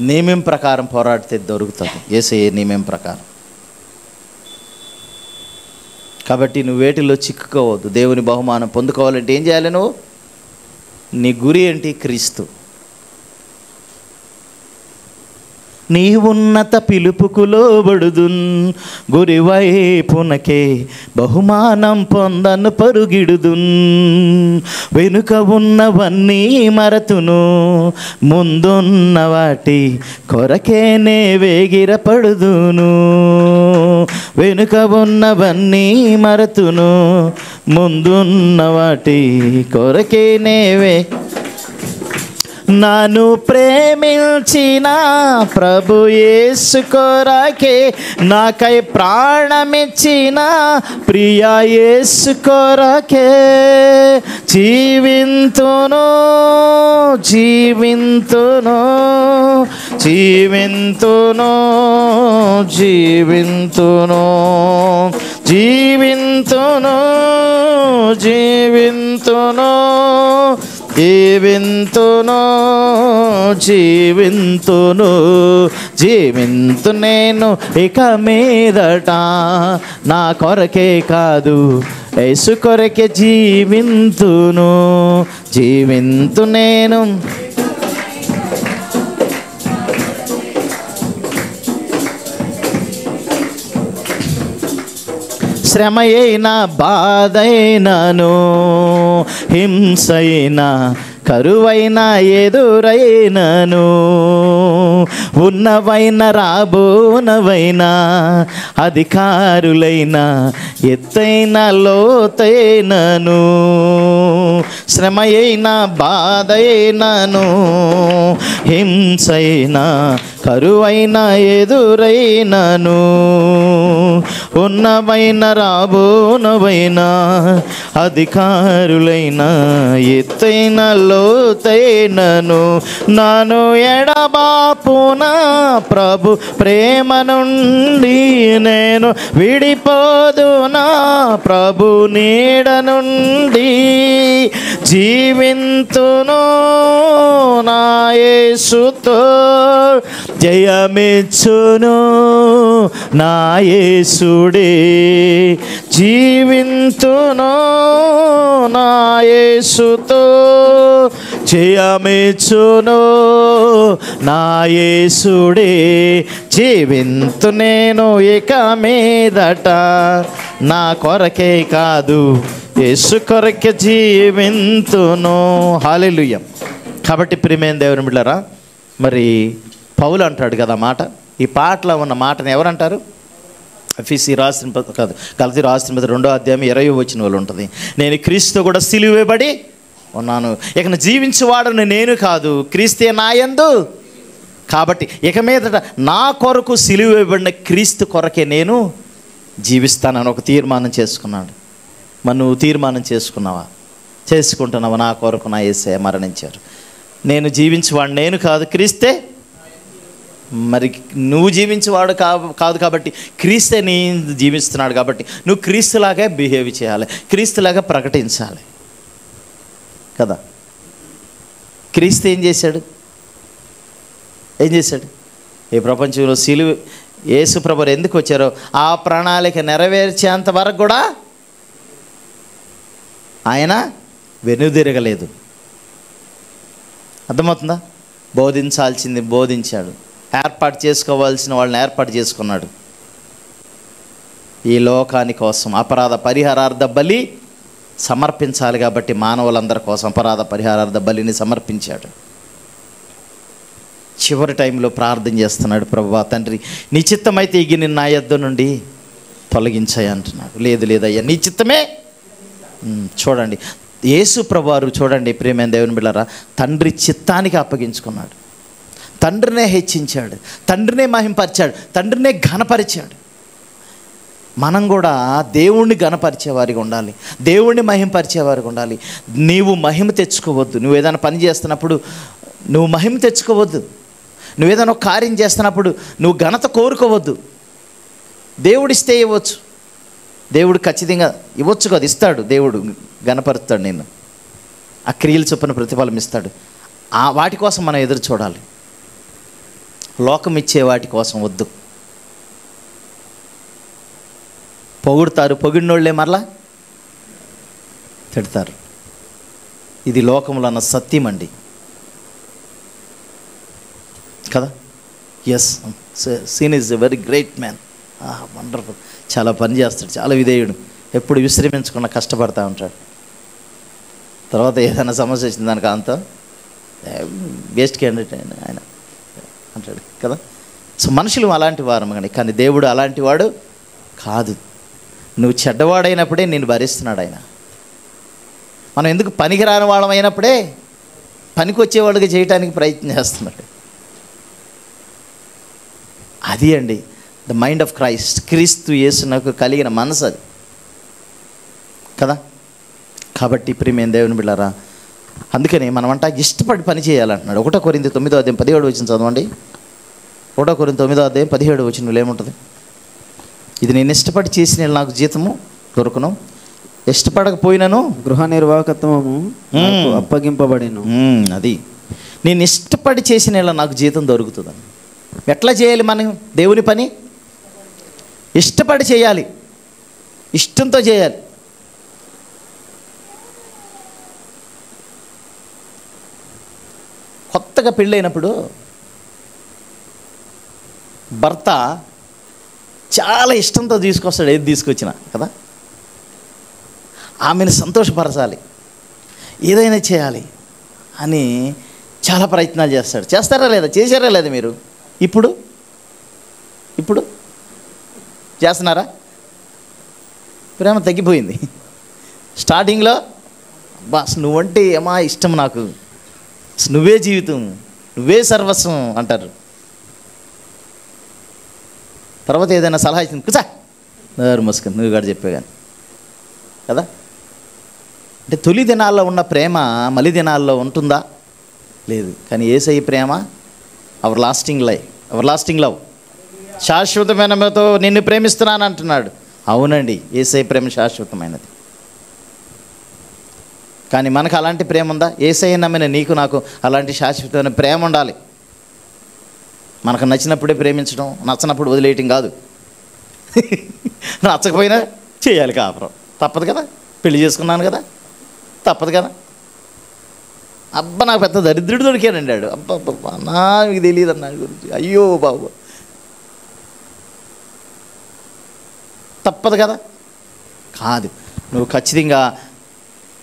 Speaker 1: నియమం ప్రకారం పోరాడితే దొరుకుతుంది, యేసయ్య నియమం ప్రకారం. కాబట్టి నువ్వు వేటిలో చిక్కుకోవద్దు. దేవుని బహుమానం పొందుకోవాలంటే ఏం చేయాలి? నువ్వు నీ గురి ఏంటి? క్రీస్తు. నీ ఉన్నత పిలుపుకు లోబడుదున్, గురివైపునకే బహుమానం పొందను పరుగిడుదున్. వెనుక ఉన్నవన్నీ మరతును, ముందున్న వాటి కొరకేనే వేగిరపడుదును. వెనుక ఉన్నవన్నీ మరతును, ముందున్న వాటి కొరకేనే నన్ను ప్రేమించిన ప్రభు యేసు కొరకే, నాకై ప్రాణమిచ్చిన ప్రియ యేసు కొరకే జీవింతును జీవింతును జీవింతును జీవింతును జీవింతును జీవింతును జీవింతును జీవింతును జీవింతు నేను ఇక మీదట, నా కొరకే కాదు యేసు కొరకే జీవింతును. జీవింతు నేను శ్రమయైనా బాధైనను, హింసైనా కరువైనా ఎదురైనను, ఉన్నవైన రాబోనవైనా అధికారులైనా ఎత్తైన లోతైనను శ్రమయైనా బాధైనను హింసైనా కరువైనా ఎదురైనను ఉన్నవైన రాబోనవైనా అధికారులైనా ఎత్తైన లోతైనను నన్ను ఎడబాపునా ప్రభు ప్రేమ నుండి నేను విడిపోదునా ప్రభు నీడ నుండి జీవింతును నా యేసుతో జయమిచ్చును నా యేసుడే జీవింతును నా యేసుతో జయమిచ్చును నా యేసుడే జీవింతు నేను ఇక మీదట నా కొరకే కాదు యేసు కొరకే జీవింతును. హల్లెలూయా. కాబట్టి ప్రియమైన దేవుని బిడ్డలారా, మరి పౌలు అంటాడు కదా మాట, ఈ పాటలో ఉన్న మాటను ఎవరంటారు? ఎఫెసీ రాసిన కాదు, గలతీ రాసిన 2వ అధ్యాయం 20వ వచనంలో ఉంటుంది. నేను క్రీస్తుతో కూడా సిలువ వేయబడి ఉన్నాను, ఇక జీవించేవాడని నేను కాదు, క్రీస్తే నాయందు. కాబట్టి ఇక మీదట నా కొరకు సిలువ వేయబడిన క్రీస్తు కొరకే నేను జీవిస్తానని ఒక తీర్మానం చేసుకున్నాడు. మరి నువ్వు తీర్మానం చేసుకున్నావా? చేసుకుంటున్నావా? నా కొరకు నా యేసయ్య మరణించారు, నేను జీవించేవాడు నేను కాదు, క్రీస్తే. మరి నువ్వు జీవించేవాడు కాదు కాబట్టి క్రీస్తే నీ జీవిస్తున్నాడు కాబట్టి నువ్వు క్రీస్తులాగే బిహేవ్ చేయాలి, క్రీస్తులాగా ప్రకటించాలి కదా. క్రీస్తు ఏం చేశాడు? ఈ ప్రపంచంలో సిలువ యేసు ప్రభువు ఎందుకు వచ్చారో ఆ ప్రణాళిక నెరవేర్చేంత వరకు కూడా ఆయన వెనుదిరగలేదు. అర్థమవుతుందా? బోధించాల్సింది బోధించాడు, ఏర్పాటు చేసుకోవాల్సిన వాళ్ళని ఏర్పాటు చేసుకున్నాడు. ఈ లోకాని కోసం అపరాధ పరిహారార్థ బలి సమర్పించాలి కాబట్టి మానవులందరి కోసం అపరాధ పరిహారార్థ బలిని సమర్పించాడు. చివరి టైంలో ప్రార్థన చేస్తున్నాడు, ప్రభువా తండ్రి నీ చిత్తమైతే ఈ గిన్నె నా యొద్ద నుండి తొలగించాయి అంటున్నాడు. లేదు లేదయ్యా నీ చిత్తమే. చూడండి యేసు ప్రభువారు, చూడండి ప్రియమైన దేవుని బిడ్డలారా, తండ్రి చిత్తానికి అప్పగించుకున్నాడు, తండ్రినే హెచ్చించాడు, తండ్రినే మహింపరిచాడు, తండ్రినే ఘనపరిచాడు. మనం కూడా దేవుణ్ణి ఘనపరిచేవారిగా ఉండాలి, దేవుణ్ణి మహింపరిచేవారిగా ఉండాలి. నీవు మహిమ తెచ్చుకోవద్దు. నువ్వు ఏదైనా పని చేస్తున్నప్పుడు నువ్వు మహిమ తెచ్చుకోవద్దు. నువ్వు ఏదైనా ఒక కార్యం చేస్తున్నప్పుడు నువ్వు ఘనత కోరుకోవద్దు. దేవుడిస్తే ఇవ్వచ్చు, దేవుడు ఖచ్చితంగా ఇవ్వచ్చు కదా, ఇస్తాడు. దేవుడు ఘనపరుస్తాడు, నేను ఆ క్రియలు చొప్పున ప్రతిఫలం ఇస్తాడు. వాటి కోసం మనం ఎదురు చూడాలి, లోకం ఇచ్చే వాటి కోసం వద్దు. పొగుడుతారు, పొగిడినోళ్ళే మరలా తిడతారు. ఇది లోకంలో అన్న సత్యం అండి కదా. Yes, seen is a very great man, wonderful, చాలా పని చేస్తాడు, చాలా విధేయుడు, ఎప్పుడు విశ్రమించకుండా కష్టపడతా ఉంటాడు. తర్వాత ఏదైనా సమస్య వచ్చింది దానికి అంత బెస్ట్ క్యాండిడేట్ ఆయన అంటాడు కదా. సో మనుషులు అలాంటి వారు కానీ దేవుడు అలాంటి వాడు కాదు. నువ్వు చెడ్డవాడైనప్పుడే నేను భరిస్తున్నాడు ఆయన. మనం ఎందుకు పనికిరాని వాళ్ళం అయినప్పుడే పనికి వచ్చేవాళ్ళకి చేయటానికి ప్రయత్నం చేస్తున్నాడు. అది అండి ద మైండ్ ఆఫ్ క్రైస్ట్. క్రీస్తు యేసునకు కలిగిన మనసు అది కదా. కాబట్టి ప్రియమైన దేవుని బిడ్డలారా, అందుకని మనమంట ఇష్టపడి పని చేయాలంటున్నాడు. 1 కొరింథీ 9వ అధ్యాయం 17వ వచనం చదవండి. 1 కొరింథీ 9వ అధ్యాయం 17వ వచనంలో ఏముంటుంది? ఇది నేను ఇష్టపడి చేసిన నాకు జీతము దొరుకును, ఇష్టపడకపోయినను
Speaker 2: గృహ నిర్వాహకత్వము అప్పగింపబడిను.
Speaker 1: అది నేను ఇష్టపడి చేసిన నాకు జీతం దొరుకుతుందని. ఎట్లా చేయాలి మనం దేవుని పని? ఇష్టపడి చేయాలి, ఇష్టంతో చేయాలి. కొత్తగా పెళ్ళైనప్పుడు భర్త చాలా ఇష్టంతో తీసుకొస్తాడు, ఏది తీసుకొచ్చినా కదా. ఆమెను సంతోషపరచాలి, ఏదైనా చేయాలి అని చాలా ప్రయత్నాలు చేస్తాడు. చేస్తారా లేదా? చేశారా లేదా? మీరు ఇప్పుడు ఇప్పుడు చేస్తున్నారా? ప్రేమ తగ్గిపోయింది. స్టార్టింగ్లో బాస్ నువ్వంటే ఏమా ఇష్టం నాకు, నువ్వే జీవితం, నువ్వే సర్వస్వం అంటారు. తర్వాత ఏదైనా సలహా ఇచ్చింది, కూర్చా నోరు మూసుకొని నువ్వు కూడా చెప్పే కానీ కదా. అంటే తొలి దినాల్లో ఉన్న ప్రేమ మలి దినాల్లో ఉంటుందా? లేదు. కానీ యేసయ్య ప్రేమ అవర్ లాస్టింగ్ లవ్, శాశ్వతమైన మీతో నిన్ను ప్రేమిస్తున్నాను అంటున్నాడు. అవునండి, యేసయ్య ప్రేమ శాశ్వతమైనది. కానీ మనకు అలాంటి ప్రేమ ఉందా? యేసయ్య నమ్మిన నీకు నాకు అలాంటి శాశ్వతమైన ప్రేమ ఉండాలి. మనకు నచ్చినప్పుడే ప్రేమించడం, నచ్చనప్పుడు వదిలేయటం కాదు. నచ్చకపోయినా చేయాలి కాపురం, తప్పదు కదా. పెళ్లి చేసుకున్నాను కదా, తప్పదు కదా. అబ్బా నాకు పెద్ద దరిద్రుడు దొరికానండి ఆడు, అబ్బా నాకు తెలియదు అన్న గురించి, అయ్యో బాబు, తప్పదు కదా. కాదు, నువ్వు ఖచ్చితంగా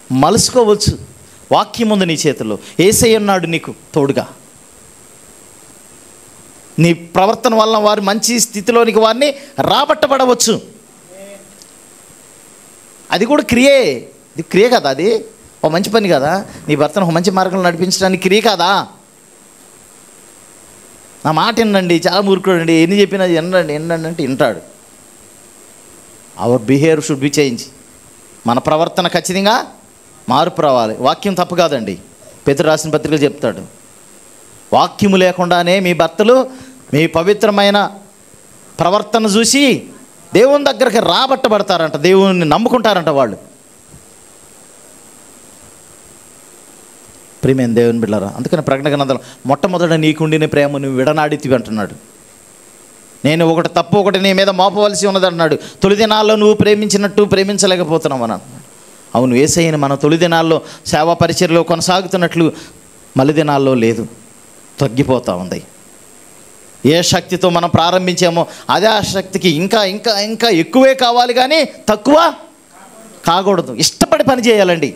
Speaker 1: మలుసుకోవచ్చు. వాక్యం ఉంది నీ చేతుల్లో, యేసయ్య ఉన్నాడు నీకు తోడుగా. నీ ప్రవర్తన వలన వారు మంచి స్థితిలోనికి వారిని రాబట్టబడవచ్చు. అది కూడా క్రియే, ఇది క్రియ కదా, అది ఒక మంచి పని కదా. నీ భర్తను ఒక మంచి మార్గంలో నడిపించడానికి క్రియ కాదా? నా మాట వినండి, చాలా మూర్ఖుడండి, ఎన్ని చెప్పినా వినండి అంటే వింటాడు. Our behaviour should be change. మన ప్రవర్తన ఖచ్చితంగా మార్పు రావాలి. వాక్యం తప్పు కాదండి. పేతురు రాసిన పత్రికలు చెప్తాడు, వాక్యము లేకుండానే మీ భర్తలు మీ పవిత్రమైన ప్రవర్తన చూసి దేవుని దగ్గరికి రాబట్టబడతారంట, దేవుని నమ్ముకుంటారంట వాళ్ళు. ప్రియమైన దేవుని బిడ్డలారా, అందుకని ప్రకటన గ్రంథంలో మొట్టమొదట నీకుండిన ప్రేమ నువ్వు విడనాడితివి అంటున్నాడు. నేను ఒకటి తప్పు ఒకటి నీ మీద మోపవలసి ఉన్నది అన్నాడు. తొలి దినాల్లో నువ్వు ప్రేమించినట్టు ప్రేమించలేకపోతున్నావు అని అన్నాడు. అవును, యేసయ్యని మన తొలి దినాల్లో సేవా పరిచర్యలో కొనసాగుతున్నట్లు మలి దినాల్లో లేదు, తగ్గిపోతూ ఉంది. ఏ శక్తితో మనం ప్రారంభించామో అదే ఆ శక్తికి ఇంకా ఇంకా ఇంకా ఎక్కువే కావాలి, కానీ తక్కువ కాకూడదు. ఇష్టపడి పని చేయాలండి.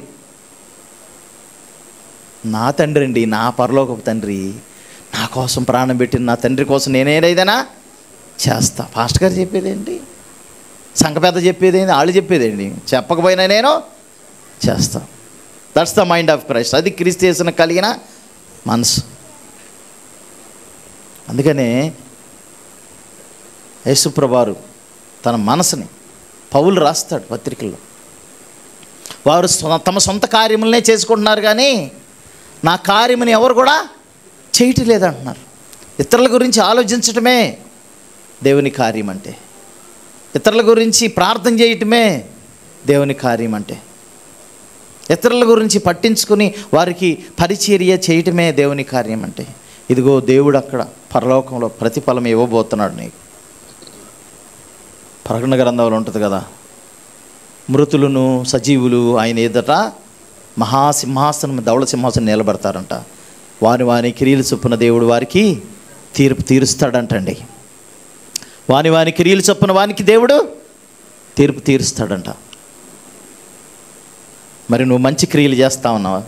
Speaker 1: నా తండ్రి అండి, నా పరలోకపు తండ్రి, నా కోసం ప్రాణం పెట్టిన నా తండ్రి కోసం నేనేదైనా చేస్తా. పాస్టర్ గారు చెప్పేదేంటి, సంఘ పెద్ద చెప్పేదేంటి, వాళ్ళు చెప్పేదేంటి, చెప్పకపోయినా నేను చేస్తా. That's the mind of Christ. అది క్రీస్తు యేసును కలిగిన మనసు. అందుకనే యేసుప్రభువారు తన మనసుని పౌలు రాస్తాడు పత్రికల్లో, వారు తమ సొంత కార్యములనే చేసుకుంటున్నారు, కానీ నా కార్యముని ఎవరు కూడా చేయటం లేదంటున్నారు. ఇతరుల గురించి ఆలోచించటమే దేవుని కార్యం అంటే, ఇతరుల గురించి ప్రార్థన చేయటమే దేవుని కార్యం అంటే, ఇతరుల గురించి పట్టించుకుని వారికి పరిచర్య చేయటమే దేవుని కార్యం అంటే. ఇదిగో దేవుడు అక్కడ పరలోకంలో ప్రతిఫలం ఇవ్వబోతున్నాడు నీకు. ప్రకటన గ్రంథంలో ఉంటుంది కదా, మృతులను సజీవులు ఆయన ఎదుట మహాసింహాసనం, ధవళ సింహాసనం నిలబడతారంట. వాని క్రియలు చొప్పున దేవుడు వారికి తీర్పు తీరుస్తాడంటండి. వాని క్రియలు చొప్పున వానికి దేవుడు తీర్పు తీరుస్తాడంట. మరి నువ్వు మంచి క్రియలు చేస్తా ఉన్నావా?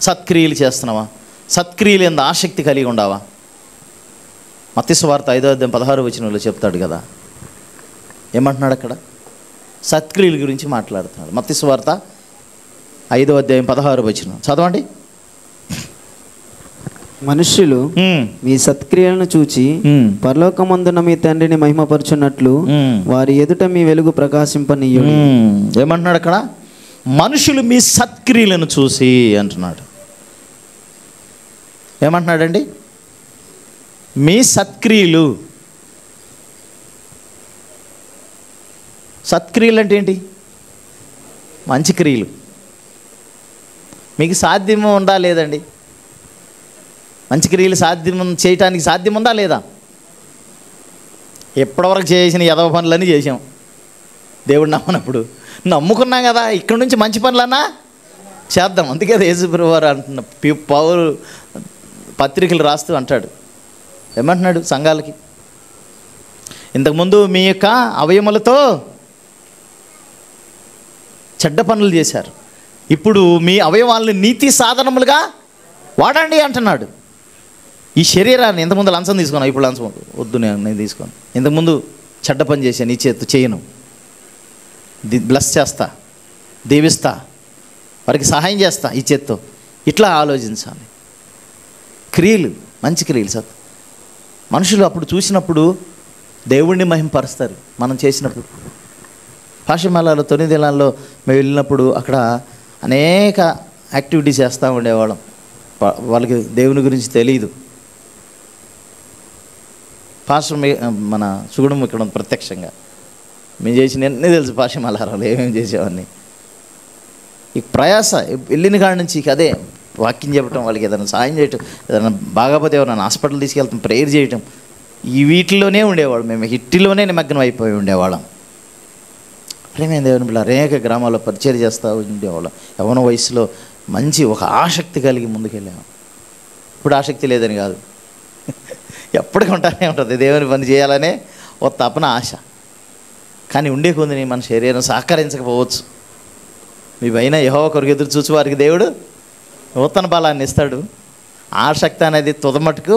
Speaker 1: సత్క్రియలు చేస్తున్నావా? సత్క్రియలు ఎంత ఆసక్తి కలిగి ఉండావా? మత్తయి సువార్త 5వ అధ్యాయం 16వ వచనంలో చెప్తాడు కదా, ఏమంటున్నాడు అక్కడ? సత్క్రియల గురించి మాట్లాడుతున్నాడు. మత్తయి సువార్త 5వ అధ్యాయం 16వ వచనం చదవండి.
Speaker 2: మనుష్యులు మీ సత్క్రియలను చూచి పరలోకమందున మీ తండ్రిని మహిమపరచున్నట్లు వారి ఎదుట మీ వెలుగు ప్రకాశింపనీయుడు.
Speaker 1: ఏమంటున్నాడు అక్కడ? మనుషులు మీ సత్క్రియలను చూసి అంటున్నాడు. ఏమంటున్నాడండి? మీ సత్క్రియలు. సత్క్రియలు అంటే ఏంటి? మంచి క్రియలు. మీకు సాధ్యము ఉందా లేదండి? మంచి క్రియలు చేయటానికి సాధ్యం ఉందా లేదా? ఎప్పటివరకు చేసిన యదవ పనులన్నీ చేసాం. దేవుడు నమ్మనప్పుడు నమ్ముకున్నాం కదా, ఇక్కడి నుంచి మంచి పనులన్నా చేద్దాం. అందుకే యేసుప్రభువు వారు అంటున్న పౌలు పత్రికలు రాస్తూ అంటాడు, ఏమంటున్నాడు సంఘాలకి? ఇంతకుముందు మీ యొక్క అవయములతో చెడ్డ పనులు చేశారు, ఇప్పుడు మీ అవయవాలను నీతి సాధనములుగా వాడండి అంటున్నాడు. ఈ శరీరాన్ని ఇంతకుముందు లంచం తీసుకున్నాను, ఇప్పుడు లంచం వద్దు, నేను తీసుకోను. ఇంతకుముందు చెడ్డ పని చేశాను, ఈ చేత్తు చేయను, బ్లెస్ చేస్తా, దీవిస్తా, వారికి సహాయం చేస్తా ఈ చేత్తో. ఇట్లా ఆలోచించాలి. క్రియలు, మంచి క్రియలు. మనుషులు అప్పుడు చూసినప్పుడు దేవుణ్ణి మహింపరుస్తారు మనం చేసినప్పుడు. పాఠశాలలో తొలి దినాల్లో మేము వెళ్ళినప్పుడు అక్కడ అనేక యాక్టివిటీస్ చేస్తూ ఉండేవాళ్ళం. వాళ్ళకి దేవుని గురించి తెలియదు. పాస్టర్ మన సుగుణం ఇక్కడ ప్రత్యక్షంగా మేము చేసిన అన్నీ తెలుసు. పాఠశాలలో ఏమేమి చేసేవాడిని. ఈ ప్రయాస వెళ్ళిన కాడి నుంచి ఇక అదే వాక్యం చెప్పటం, వాళ్ళకి ఏదైనా సాయం చేయటం, ఏదైనా బాగాపోతే ఎవరైనా హాస్పిటల్ తీసుకెళ్తాం, ప్రేయర్ చేయటం, ఈ వీటిలోనే ఉండేవాళ్ళం. మేము హిట్టిలోనే నిమగ్నం అయిపోయి ఉండేవాళ్ళం. ప్రేమ దేవుని బిడ్డ అనేక గ్రామాల్లో పరిచయం చేస్తూ ఉండేవాళ్ళం. యవ్వన వయసులో మంచి ఒక ఆసక్తి కలిగి ముందుకెళ్ళాము. ఇప్పుడు ఆసక్తి లేదని కాదు, ఎప్పటికీ ఉంటానే ఉంటుంది దేవుని పని చేయాలనే ఓ తపన, ఆశ. కానీ ఉండే కొందిని మన శరీరం సహకరించకపోవచ్చు. మీ పైన యెహోవా కొరకు ఎదురు చూసి వారికి దేవుడు నూతన బలాన్ని ఇస్తాడు. ఆసక్తి అనేది తుదమట్టుకు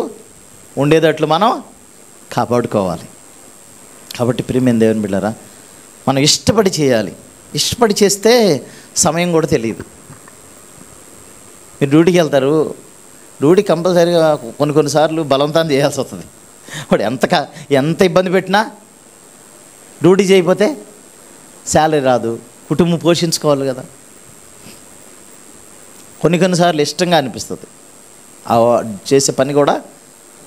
Speaker 1: ఉండేటట్లు మనం కాపాడుకోవాలి. కాబట్టి ప్రియమైన దేవుని బిడ్డలారా, మనం ఇష్టపడి చేయాలి. ఇష్టపడి చేస్తే సమయం కూడా తెలియదు. మీరు డ్యూటీకి వెళ్తారు, డ్యూటీ కంపల్సరీగా కొన్నిసార్లు బలవంతాన్ని చేయాల్సి వస్తుంది. వాడు ఎంత ఇబ్బంది పెట్టినా డ్యూటీ చేయకపోతే శాలరీ రాదు, కుటుంబం పోషించుకోవాలి కదా. కొన్నిసార్లు ఇష్టంగా అనిపిస్తుంది, ఆ చేసే పని కూడా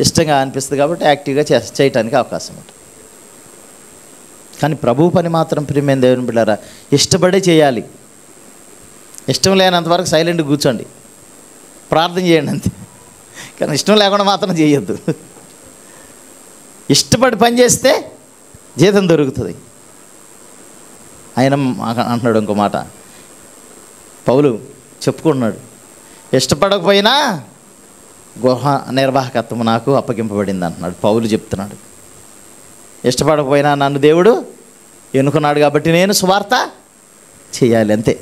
Speaker 1: ఇష్టంగా అనిపిస్తుంది. కాబట్టి యాక్టివ్గా చేయటానికి అవకాశం ఉంటుంది. కానీ ప్రభు పని మాత్రం ప్రియమైన దేవుని బిడ్డలారా ఇష్టపడే చేయాలి. ఇష్టం లేనంతవరకు సైలెంట్గా కూర్చోండి, ప్రార్థన చేయండి అంతే. కానీ ఇష్టం లేకుండా మాత్రం చేయొద్దు. ఇష్టపడి పని చేస్తే జీతం దొరుకుతుంది. ఆయన అంటున్నాడు ఇంకో మాట, పౌలు చెప్పుకుంటున్నాడు, ఇష్టపడకపోయినా గృహ నిర్వాహకత్వం నాకు అప్పగింపబడింది అంటున్నాడు. పౌలు చెప్తున్నాడు, ఇష్టపడకపోయినా నన్ను దేవుడు ఎన్నుకున్నాడు కాబట్టి నేను సువార్త చేయాలి అంతే.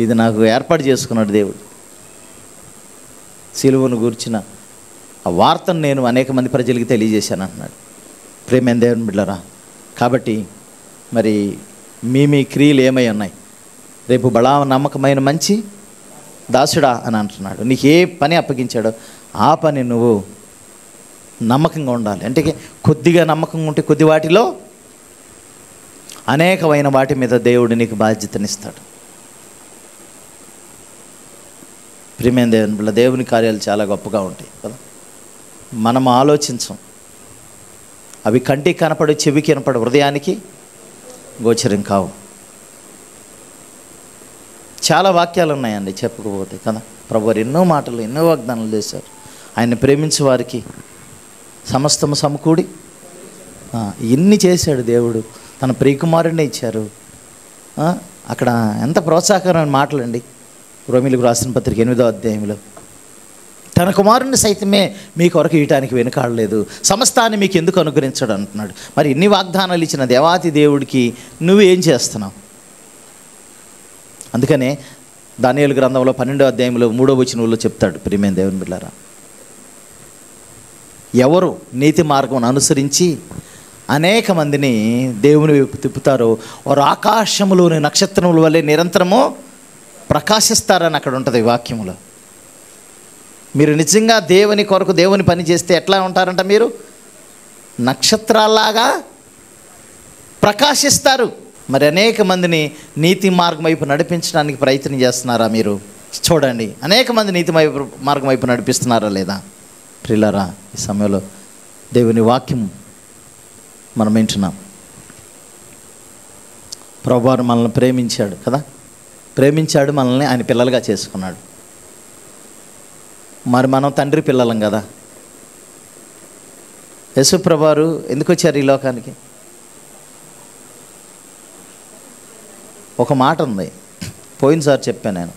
Speaker 1: ఇది నాకు ఏర్పాటు చేసుకున్నాడు దేవుడు. సిలువను గూర్చిన ఆ వార్తను నేను అనేక మంది ప్రజలకి తెలియజేశాను అంటున్నాడు. ప్రేమైన దేవుని బిడ్డలారా, కాబట్టి మరి మీ క్రియలు ఏమై ఉన్నాయి? రేపు బలా నమ్మకమైన మంచి దాసుడా అని అంటున్నాడు. నీకు ఏ పని అప్పగించాడో ఆ పని నువ్వు నమ్మకంగా ఉండాలి. అంటే కొద్దిగా నమ్మకంగా ఉంటే కొద్ది వాటిలో అనేకమైన వాటి మీద దేవుడు నీకు బాధ్యతనిస్తాడు. ప్రియమైన దేవుని బిడ్డ, దేవుని కార్యాలు చాలా గొప్పగా ఉంటాయి కదా. మనం ఆలోచించం, అవి కంటికి కనపడు, చెవికి కనపడు, హృదయానికి గోచరం కావు. చాలా వాక్యాలు ఉన్నాయండి చెప్పుకోపోతే కదా. ప్రభువారు ఎన్నో మాటలు, ఎన్నో వాగ్దానాలు చేశారు. ఆయన ప్రేమించే వారికి సమస్తము సమకూడి ఎన్ని చేశాడు దేవుడు. తన ప్రియకుమారుడిని ఇచ్చారు. అక్కడ ఎంత ప్రోత్సాహకరమైన మాటలండి. రోమీయులకు రాసిన పత్రిక 8వ అధ్యాయంలో, తన కుమారుని సైతమే మీ కొరకు ఇయటానికి వెనుకాడలేదు, సమస్తాన్ని మీకు ఎందుకు అనుగ్రహించాడు అంటున్నాడు. మరి ఎన్ని వాగ్దానాలు ఇచ్చిన దేవాతి దేవుడికి నువ్వేం చేస్తున్నావు? అందుకనే దానియేలు గ్రంథంలో 12వ అధ్యాయంలో 3వ వచనంలో చెప్తాడు, ప్రియమైన దేవుని బిడ్డలారా, ఎవరు నీతి మార్గం అనుసరించి అనేక మందిని దేవుని వైపు తిప్పుతారో వారు ఆకాశంలోని నక్షత్రముల వల్లే నిరంతరము ప్రకాశిస్తారని అక్కడ ఉంటుంది వాక్యములో. మీరు నిజంగా దేవుని కొరకు దేవుని పని చేస్తే ఎట్లా ఉంటారంట? మీరు నక్షత్రాల్లాగా ప్రకాశిస్తారు. మరి అనేక మందిని నీతి మార్గం వైపు నడిపించడానికి ప్రయత్నం చేస్తున్నారా? మీరు చూడండి, అనేక మంది నీతి మార్గం వైపు నడిపిస్తున్నారా లేదా? ప్రియులారా, ఈ సమయంలో దేవుని వాక్యం మనం వింటున్నాం. ప్రభువారు మనల్ని ప్రేమించాడు కదా, ప్రేమించాడు, మనల్ని ఆయన పిల్లలుగా చేసుకున్నాడు. మరి మనం తండ్రి పిల్లలం కదా. యేసు ప్రభువారు ఎందుకు వచ్చారు ఈ లోకానికి? ఒక మాట ఉంది, పోయినసారి చెప్పాను నేను.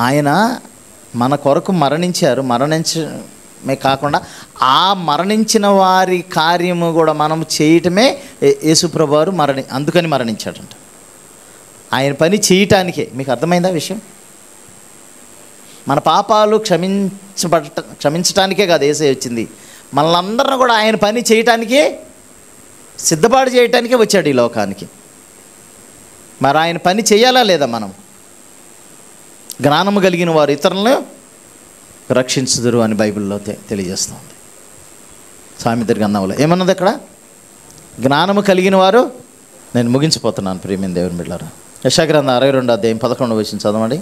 Speaker 1: ఆయన మన కొరకు మరణించారు. మరణించమే కాకుండా ఆ మరణించిన వారి కార్యము కూడా మనం చేయటమే యేసు ప్రభువారు అందుకని మరణించాడంట. ఆయన పని చేయటానికే. మీకు అర్థమైందా విషయం? మన పాపాలు క్షమించటానికే కాదు యేసయ్య వచ్చింది, మనల్ని కూడా ఆయన పని చేయటానికే, సిద్ధపాటు చేయటానికే వచ్చాడు ఈ లోకానికి. మరి ఆయన పని చేయాలా లేదా? మనం జ్ఞానము కలిగిన వారు ఇతరులను రక్షించుదురు అని బైబిల్లో తెలియజేస్తుంది. సామెతల గ్రంథంలో ఏమన్నది అక్కడ? జ్ఞానము కలిగిన వారు. నేను ముగించిపోతున్నాను ప్రియమైన దేవుని బిడ్డలారా. యెషయా గ్రంథం 62వ అధ్యాయం 11వ వచనం చదవండి.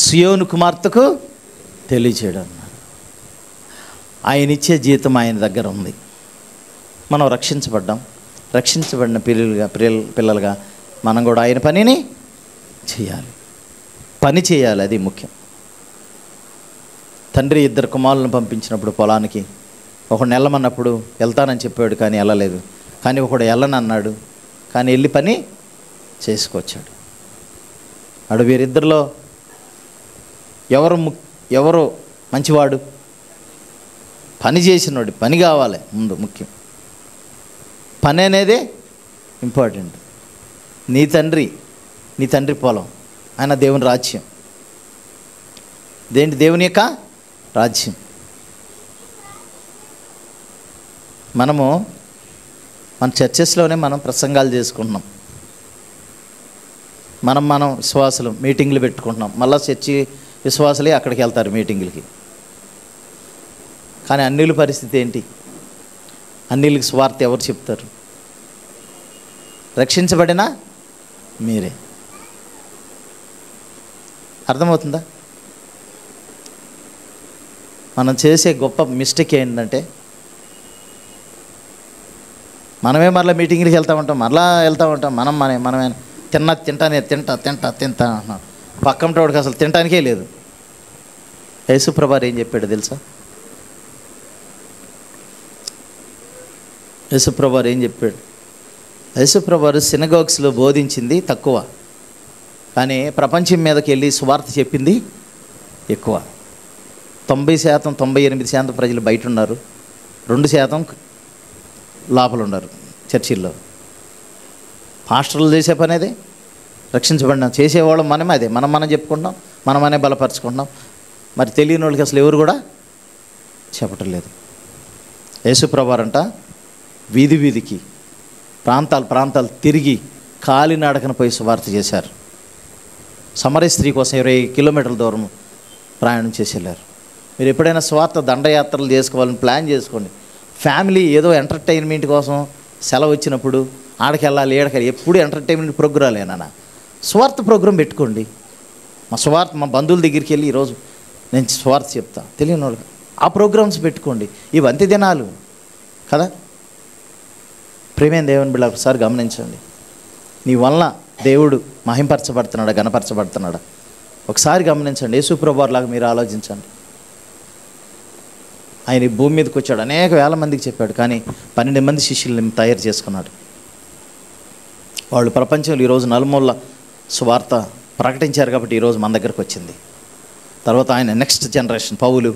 Speaker 1: సియోను కుమార్తెకు తెలియచేయడం. ఆయన ఇచ్చే జీతం ఆయన దగ్గర ఉంది. మనం రక్షించబడ్డాం. రక్షించబడిన పిల్లలుగా మనం కూడా ఆయన పనిని చేయాలి. పని చేయాలి, అది ముఖ్యం. తండ్రి 2 కుమారులను పంపించినప్పుడు పొలానికి, ఒకడు వెళ్ళమన్నప్పుడు వెళ్తానని చెప్పాడు కానీ వెళ్ళలేదు. కానీ ఒకడు వెళ్ళనన్నాడు కానీ వెళ్ళి పని చేసుకొచ్చాడు. అడు వీరిద్దరిలో ఎవరు మంచివాడు? పని చేసినవాడు. పని కావాలి ముందు, ముఖ్యం. పని అనేదే ఇంపార్టెంట్. నీ తండ్రి పొలం, ఆయన దేవుని రాజ్యం. దేవుని యొక్క రాజ్యం. మన చర్చెస్లోనే మనం ప్రసంగాలు చేసుకుంటున్నాం. మనం విశ్వాసులు మీటింగ్లు పెట్టుకుంటున్నాం. మళ్ళీ చర్చి విశ్వాసులే అక్కడికి వెళ్తారు మీటింగులకి. కానీ అన్యుల పరిస్థితి ఏంటి? అన్యులకి స్వార్థ ఎవరు చెప్తారు? రక్షించబడినా మీరే. అర్థమవుతుందా? మనం చేసే గొప్ప మిస్టేక్ ఏంటంటే, మనమే మరలా మీటింగ్కి వెళ్తూ ఉంటాం, మనమే తింటా అన్నాం. పక్కంటోడికి అసలు తినటానికే లేదు. యేసుప్రభువారు ఏం చెప్పాడు తెలుసా? యేసుప్రభువారు సినగాగ్స్లో బోధించింది తక్కువ, కానీ ప్రపంచం మీదకి వెళ్ళి సువార్త చెప్పింది ఎక్కువ. 90%, 98% ప్రజలు బయట ఉన్నారు, 2% లోపల ఉన్నారు చర్చిల్లో. పాస్టర్లు చేసే పని అదే. రక్షించబడిన చేసేవాళ్ళం మనమే. అదే మనం చెప్పుకుంటాం, మనమనే బలపరుచుకుంటాం. మరి తెలియని వాళ్ళకి అసలు ఎవరు కూడా చెప్పటం లేదు. యేసుప్రభువారంట వీధికి, ప్రాంతాలు తిరిగి కాలినడకన పోయి సువార్త చేశారు. సమరయ స్త్రీ కోసం 20 కిలోమీటర్ల దూరం ప్రయాణం చేసి వెళ్ళారు. మీరు ఎప్పుడైనా స్వార్థ దండయాత్రలు చేసుకోవాలని ప్లాన్ చేసుకోండి. ఫ్యామిలీ ఏదో ఎంటర్టైన్మెంట్ కోసం సెలవు వచ్చినప్పుడు ఆడకి వెళ్ళాలి, ఎప్పుడు ఎంటర్టైన్మెంట్ ప్రోగ్రాలేనా? స్వార్థ ప్రోగ్రాం పెట్టుకోండి. మా బంధువుల దగ్గరికి వెళ్ళి ఈరోజు నేను స్వార్థ చెప్తా, తెలియని వాళ్ళకి ఆ ప్రోగ్రామ్స్ పెట్టుకోండి. ఇవి అంత్య దినాలు కదా. ప్రేమైన దేవుని బిడ్డ, ఒకసారి గమనించండి. నీ వలన దేవుడు మహింపరచబడుతున్నాడా, గణపరచబడుతున్నాడా? ఒకసారి గమనించండి. యేసుప్రభువారిలాగా మీరు ఆలోచించండి. ఆయన ఈ భూమి మీదకి వచ్చాడు, అనేక వేల మందికి చెప్పాడు, కానీ 12 మంది శిష్యుల్ని తయారు చేసుకున్నాడు. వాళ్ళు ప్రపంచంలో ఈరోజు నలుమూల సువార్త ప్రకటించారు కాబట్టి ఈరోజు మన దగ్గరకు వచ్చింది. తర్వాత ఆయన నెక్స్ట్ జనరేషన్ పౌలు,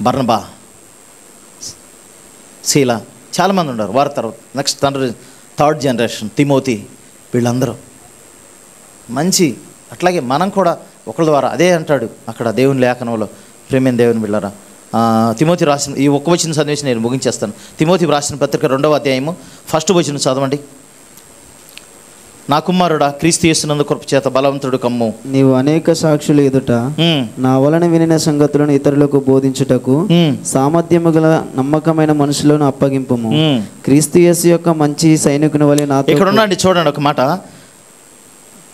Speaker 1: బర్నబా, శీల, చాలామంది ఉన్నారు. వారి తర్వాత నెక్స్ట్ థర్డ్ జనరేషన్ తిమోతి, వీళ్ళందరూ మంచి. అట్లాగే మనం కూడా ఒకళ్ళ ద్వారా అదే అంటాడు అక్కడ దేవుని లేఖనంలో. ప్రేమైన దేవుని బిడ్డలారా, తిమోతి రాసిన ఈ ఒక్క వచనం చదివేసి నేను ముగించేస్తాను. తిమోతి రాసిన పత్రిక 2వ అధ్యాయము 1వ వచనం చదవండి. నా కుమారుడా, క్రీస్తు యేసునందు కృప చేత బలవంతుడు కమ్ము.
Speaker 2: నీవు అనేక సాక్షులు ఎదుట నా వలన వినిన సంగతులను ఇతరులకు బోధించుటకు సామర్థ్యము గల నమ్మకమైన మనుషులను అప్పగింపుము. క్రీస్తు యేసు యొక్క మంచి సైనికుని వలె నాతో.
Speaker 1: ఇక్కడ ఉండండి, చూడండి ఒక మాట.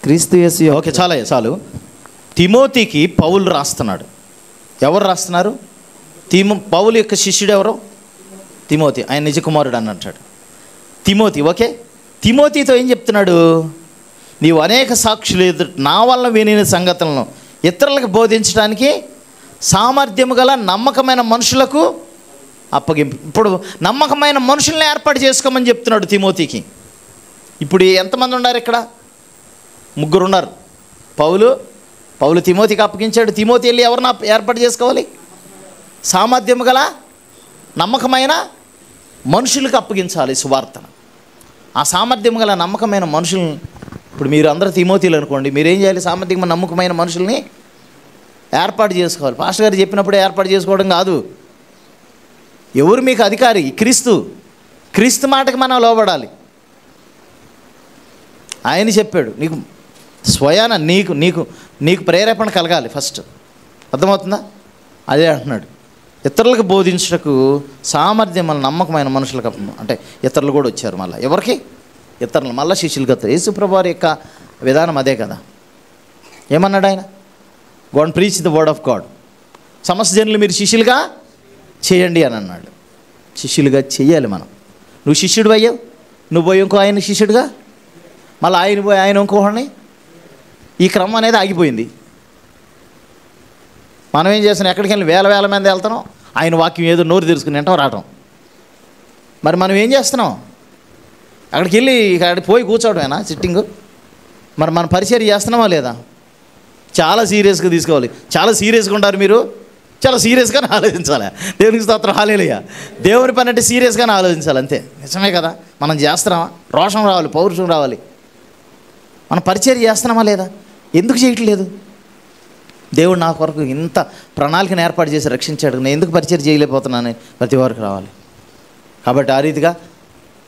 Speaker 2: క్రీస్తు యేసు.
Speaker 1: ఓకే, చాలు. తిమోతికి పౌలు రాస్తున్నాడు. ఎవరు రాస్తున్నారు? పౌలు యొక్క శిష్యుడు ఎవరు? తిమోతి. ఆయన నిజ కుమారుడు అని అంటాడు. తిమోతి. ఓకే, తిమోతితో ఏం చెప్తున్నాడు? నీవు అనేక సాక్షులు ఎదుట నా వల్ల వినిన సంగతులను ఇతరులకు బోధించడానికి సామర్థ్యము గల నమ్మకమైన మనుషులకు అప్పగింపు. ఇప్పుడు నమ్మకమైన మనుషుల్ని ఏర్పాటు చేసుకోమని చెప్తున్నాడు తిమోతికి. ఇప్పుడు ఎంతమంది ఉన్నారు ఇక్కడ? 3 ఉన్నారు. పౌలు, పౌలు తిమోతికి అప్పగించాడు. తిమోతి వెళ్ళి ఎవరిని ఏర్పాటు చేసుకోవాలి? సామర్థ్యం గల నమ్మకమైన మనుషులకు అప్పగించాలి సువార్తను. ఆ సామర్థ్యం గల నమ్మకమైన మనుషుల్ని, ఇప్పుడు మీరు అందరూ తిమోతిలు అనుకోండి, మీరేం చేయాలి? సామర్థ్యం నమ్మకమైన మనుషుల్ని ఏర్పాటు చేసుకోవాలి. పాస్టర్ గారు చెప్పినప్పుడే ఏర్పాటు చేసుకోవడం కాదు. ఎవరు మీకు అధికారి? క్రీస్తు మాటకి మనం లోబడాలి. ఆయన చెప్పాడు, నీకు స్వయాన నీకు నీకు నీకు ప్రేరేపణ కలగాలి ఫస్ట్. అర్థమవుతుందా? అదే అంటున్నాడు, ఇతరులకు బోధించుటకు సామర్థ్యం మన నమ్మకమైన మనుషులకు. అంటే ఇతరులు కూడా వచ్చారు. మళ్ళీ ఎవరికి? ఇతరులు, మళ్ళీ శిష్యులు కదా. యేసుప్రభు వారి యొక్క విధానం అదే కదా. ఏమన్నాడు ఆయన? Go and preach the word of God, సమస్త జనులు మీరు శిష్యులుగా చేయండి అని అన్నాడు. శిష్యులుగా చెయ్యాలి మనం. నువ్వు శిష్యుడు అయ్యావు, నువ్వు పోయి ఇంకో ఆయన శిష్యుడుగా, మళ్ళీ ఆయన పోయి ఆయన ఇంకోని, ఈ క్రమం అనేది ఆగిపోయింది. మనం ఏం చేస్తున్నాం? ఎక్కడికి వెళ్ళి వేల మంది వెళ్తున్నాం, ఆయన వాక్యం ఏదో నోరు తెరుచుకుని వింటాం రావటం. మరి మనం ఏం చేస్తున్నాం? అక్కడికి వెళ్ళి అక్కడికి పోయి కూర్చోవడమేనా సిట్టింగు? మరి మన పరిచర్య చేస్తున్నామా లేదా? చాలా సీరియస్గా తీసుకోవాలి. చాలా సీరియస్గా ఉంటారు మీరు, చాలా సీరియస్గానే ఆలోచించాలి. దేవునికి స్తోత్రం, హల్లెలూయా. దేవుని పని అంటే సీరియస్గానే ఆలోచించాలి, అంతే. నిజమే కదా. మనం చేస్తున్నామా? రోషం రావాలి, పౌరుషం రావాలి. మనం పరిచర్య చేస్తున్నామా లేదా? ఎందుకు చేయట్లేదు? దేవుడు నా కొరకు ఇంత ప్రణాళికను ఏర్పాటు చేసి రక్షించాడు, నేను ఎందుకు పరిచర్య చేయలేకపోతున్నాను? ప్రతి వారికి రావాలి. కాబట్టి ఆ రీతిగా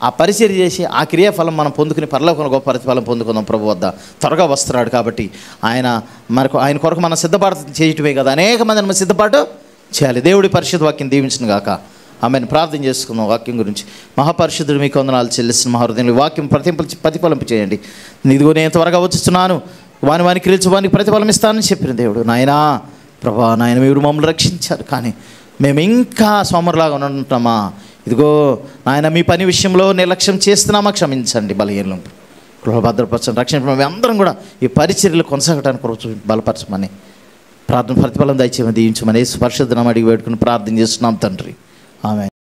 Speaker 1: ఆ పరిచర్య చేసి ఆ క్రియాఫలం మనం పొందుకుని పరలోకంలో గొప్ప ప్రతిఫలం పొందుకుందాం. ప్రభు వద్ద త్వరగా వస్తున్నాడు కాబట్టి ఆయన కొరకు మనం సిద్ధపాటు చేయటమే కదా, అనేక మందిని మనం సిద్ధపాటు చేయాలి. దేవుడి పరిశుద్ధ వాక్యం దీవించును గాక. ఆమెను ప్రార్థన చేసుకుందాం. వాక్యం గురించి మహాపరిశుద్ధుడు మీకు వందనాలు చెల్లిస్తున్న మహాహృదయంలో వాక్యం ప్రతిఫలింపు చేయండి. ఇదిగో నేను త్వరగా వచ్చుస్తున్నాను, వాని క్రియలు వానికి ప్రతిఫలం ఇస్తానని చెప్పిన దేవుడు. నాయనా ప్రభా, నాయన మీరు మమ్మల్ని రక్షించారు, కానీ మేము ఇంకా సోమరులాగా ఉంటున్నామా? ఇదిగో నాయన, మీ పని విషయంలో నిర్లక్ష్యం చేస్తున్నామా? క్షమించండి. బలహీనం భద్రపరచండి, రక్షణ. మేము అందరం కూడా ఈ పరిచర్యలు కొనసాగడానికి బలపరచమని ప్రార్థన ప్రతిఫలం దయచేయమని దీవించమని యేసు పరిశుద్ధ నామమున అడిగి వేడుకుని ప్రార్థన చేస్తున్నాం తండ్రి. ఆమేన్.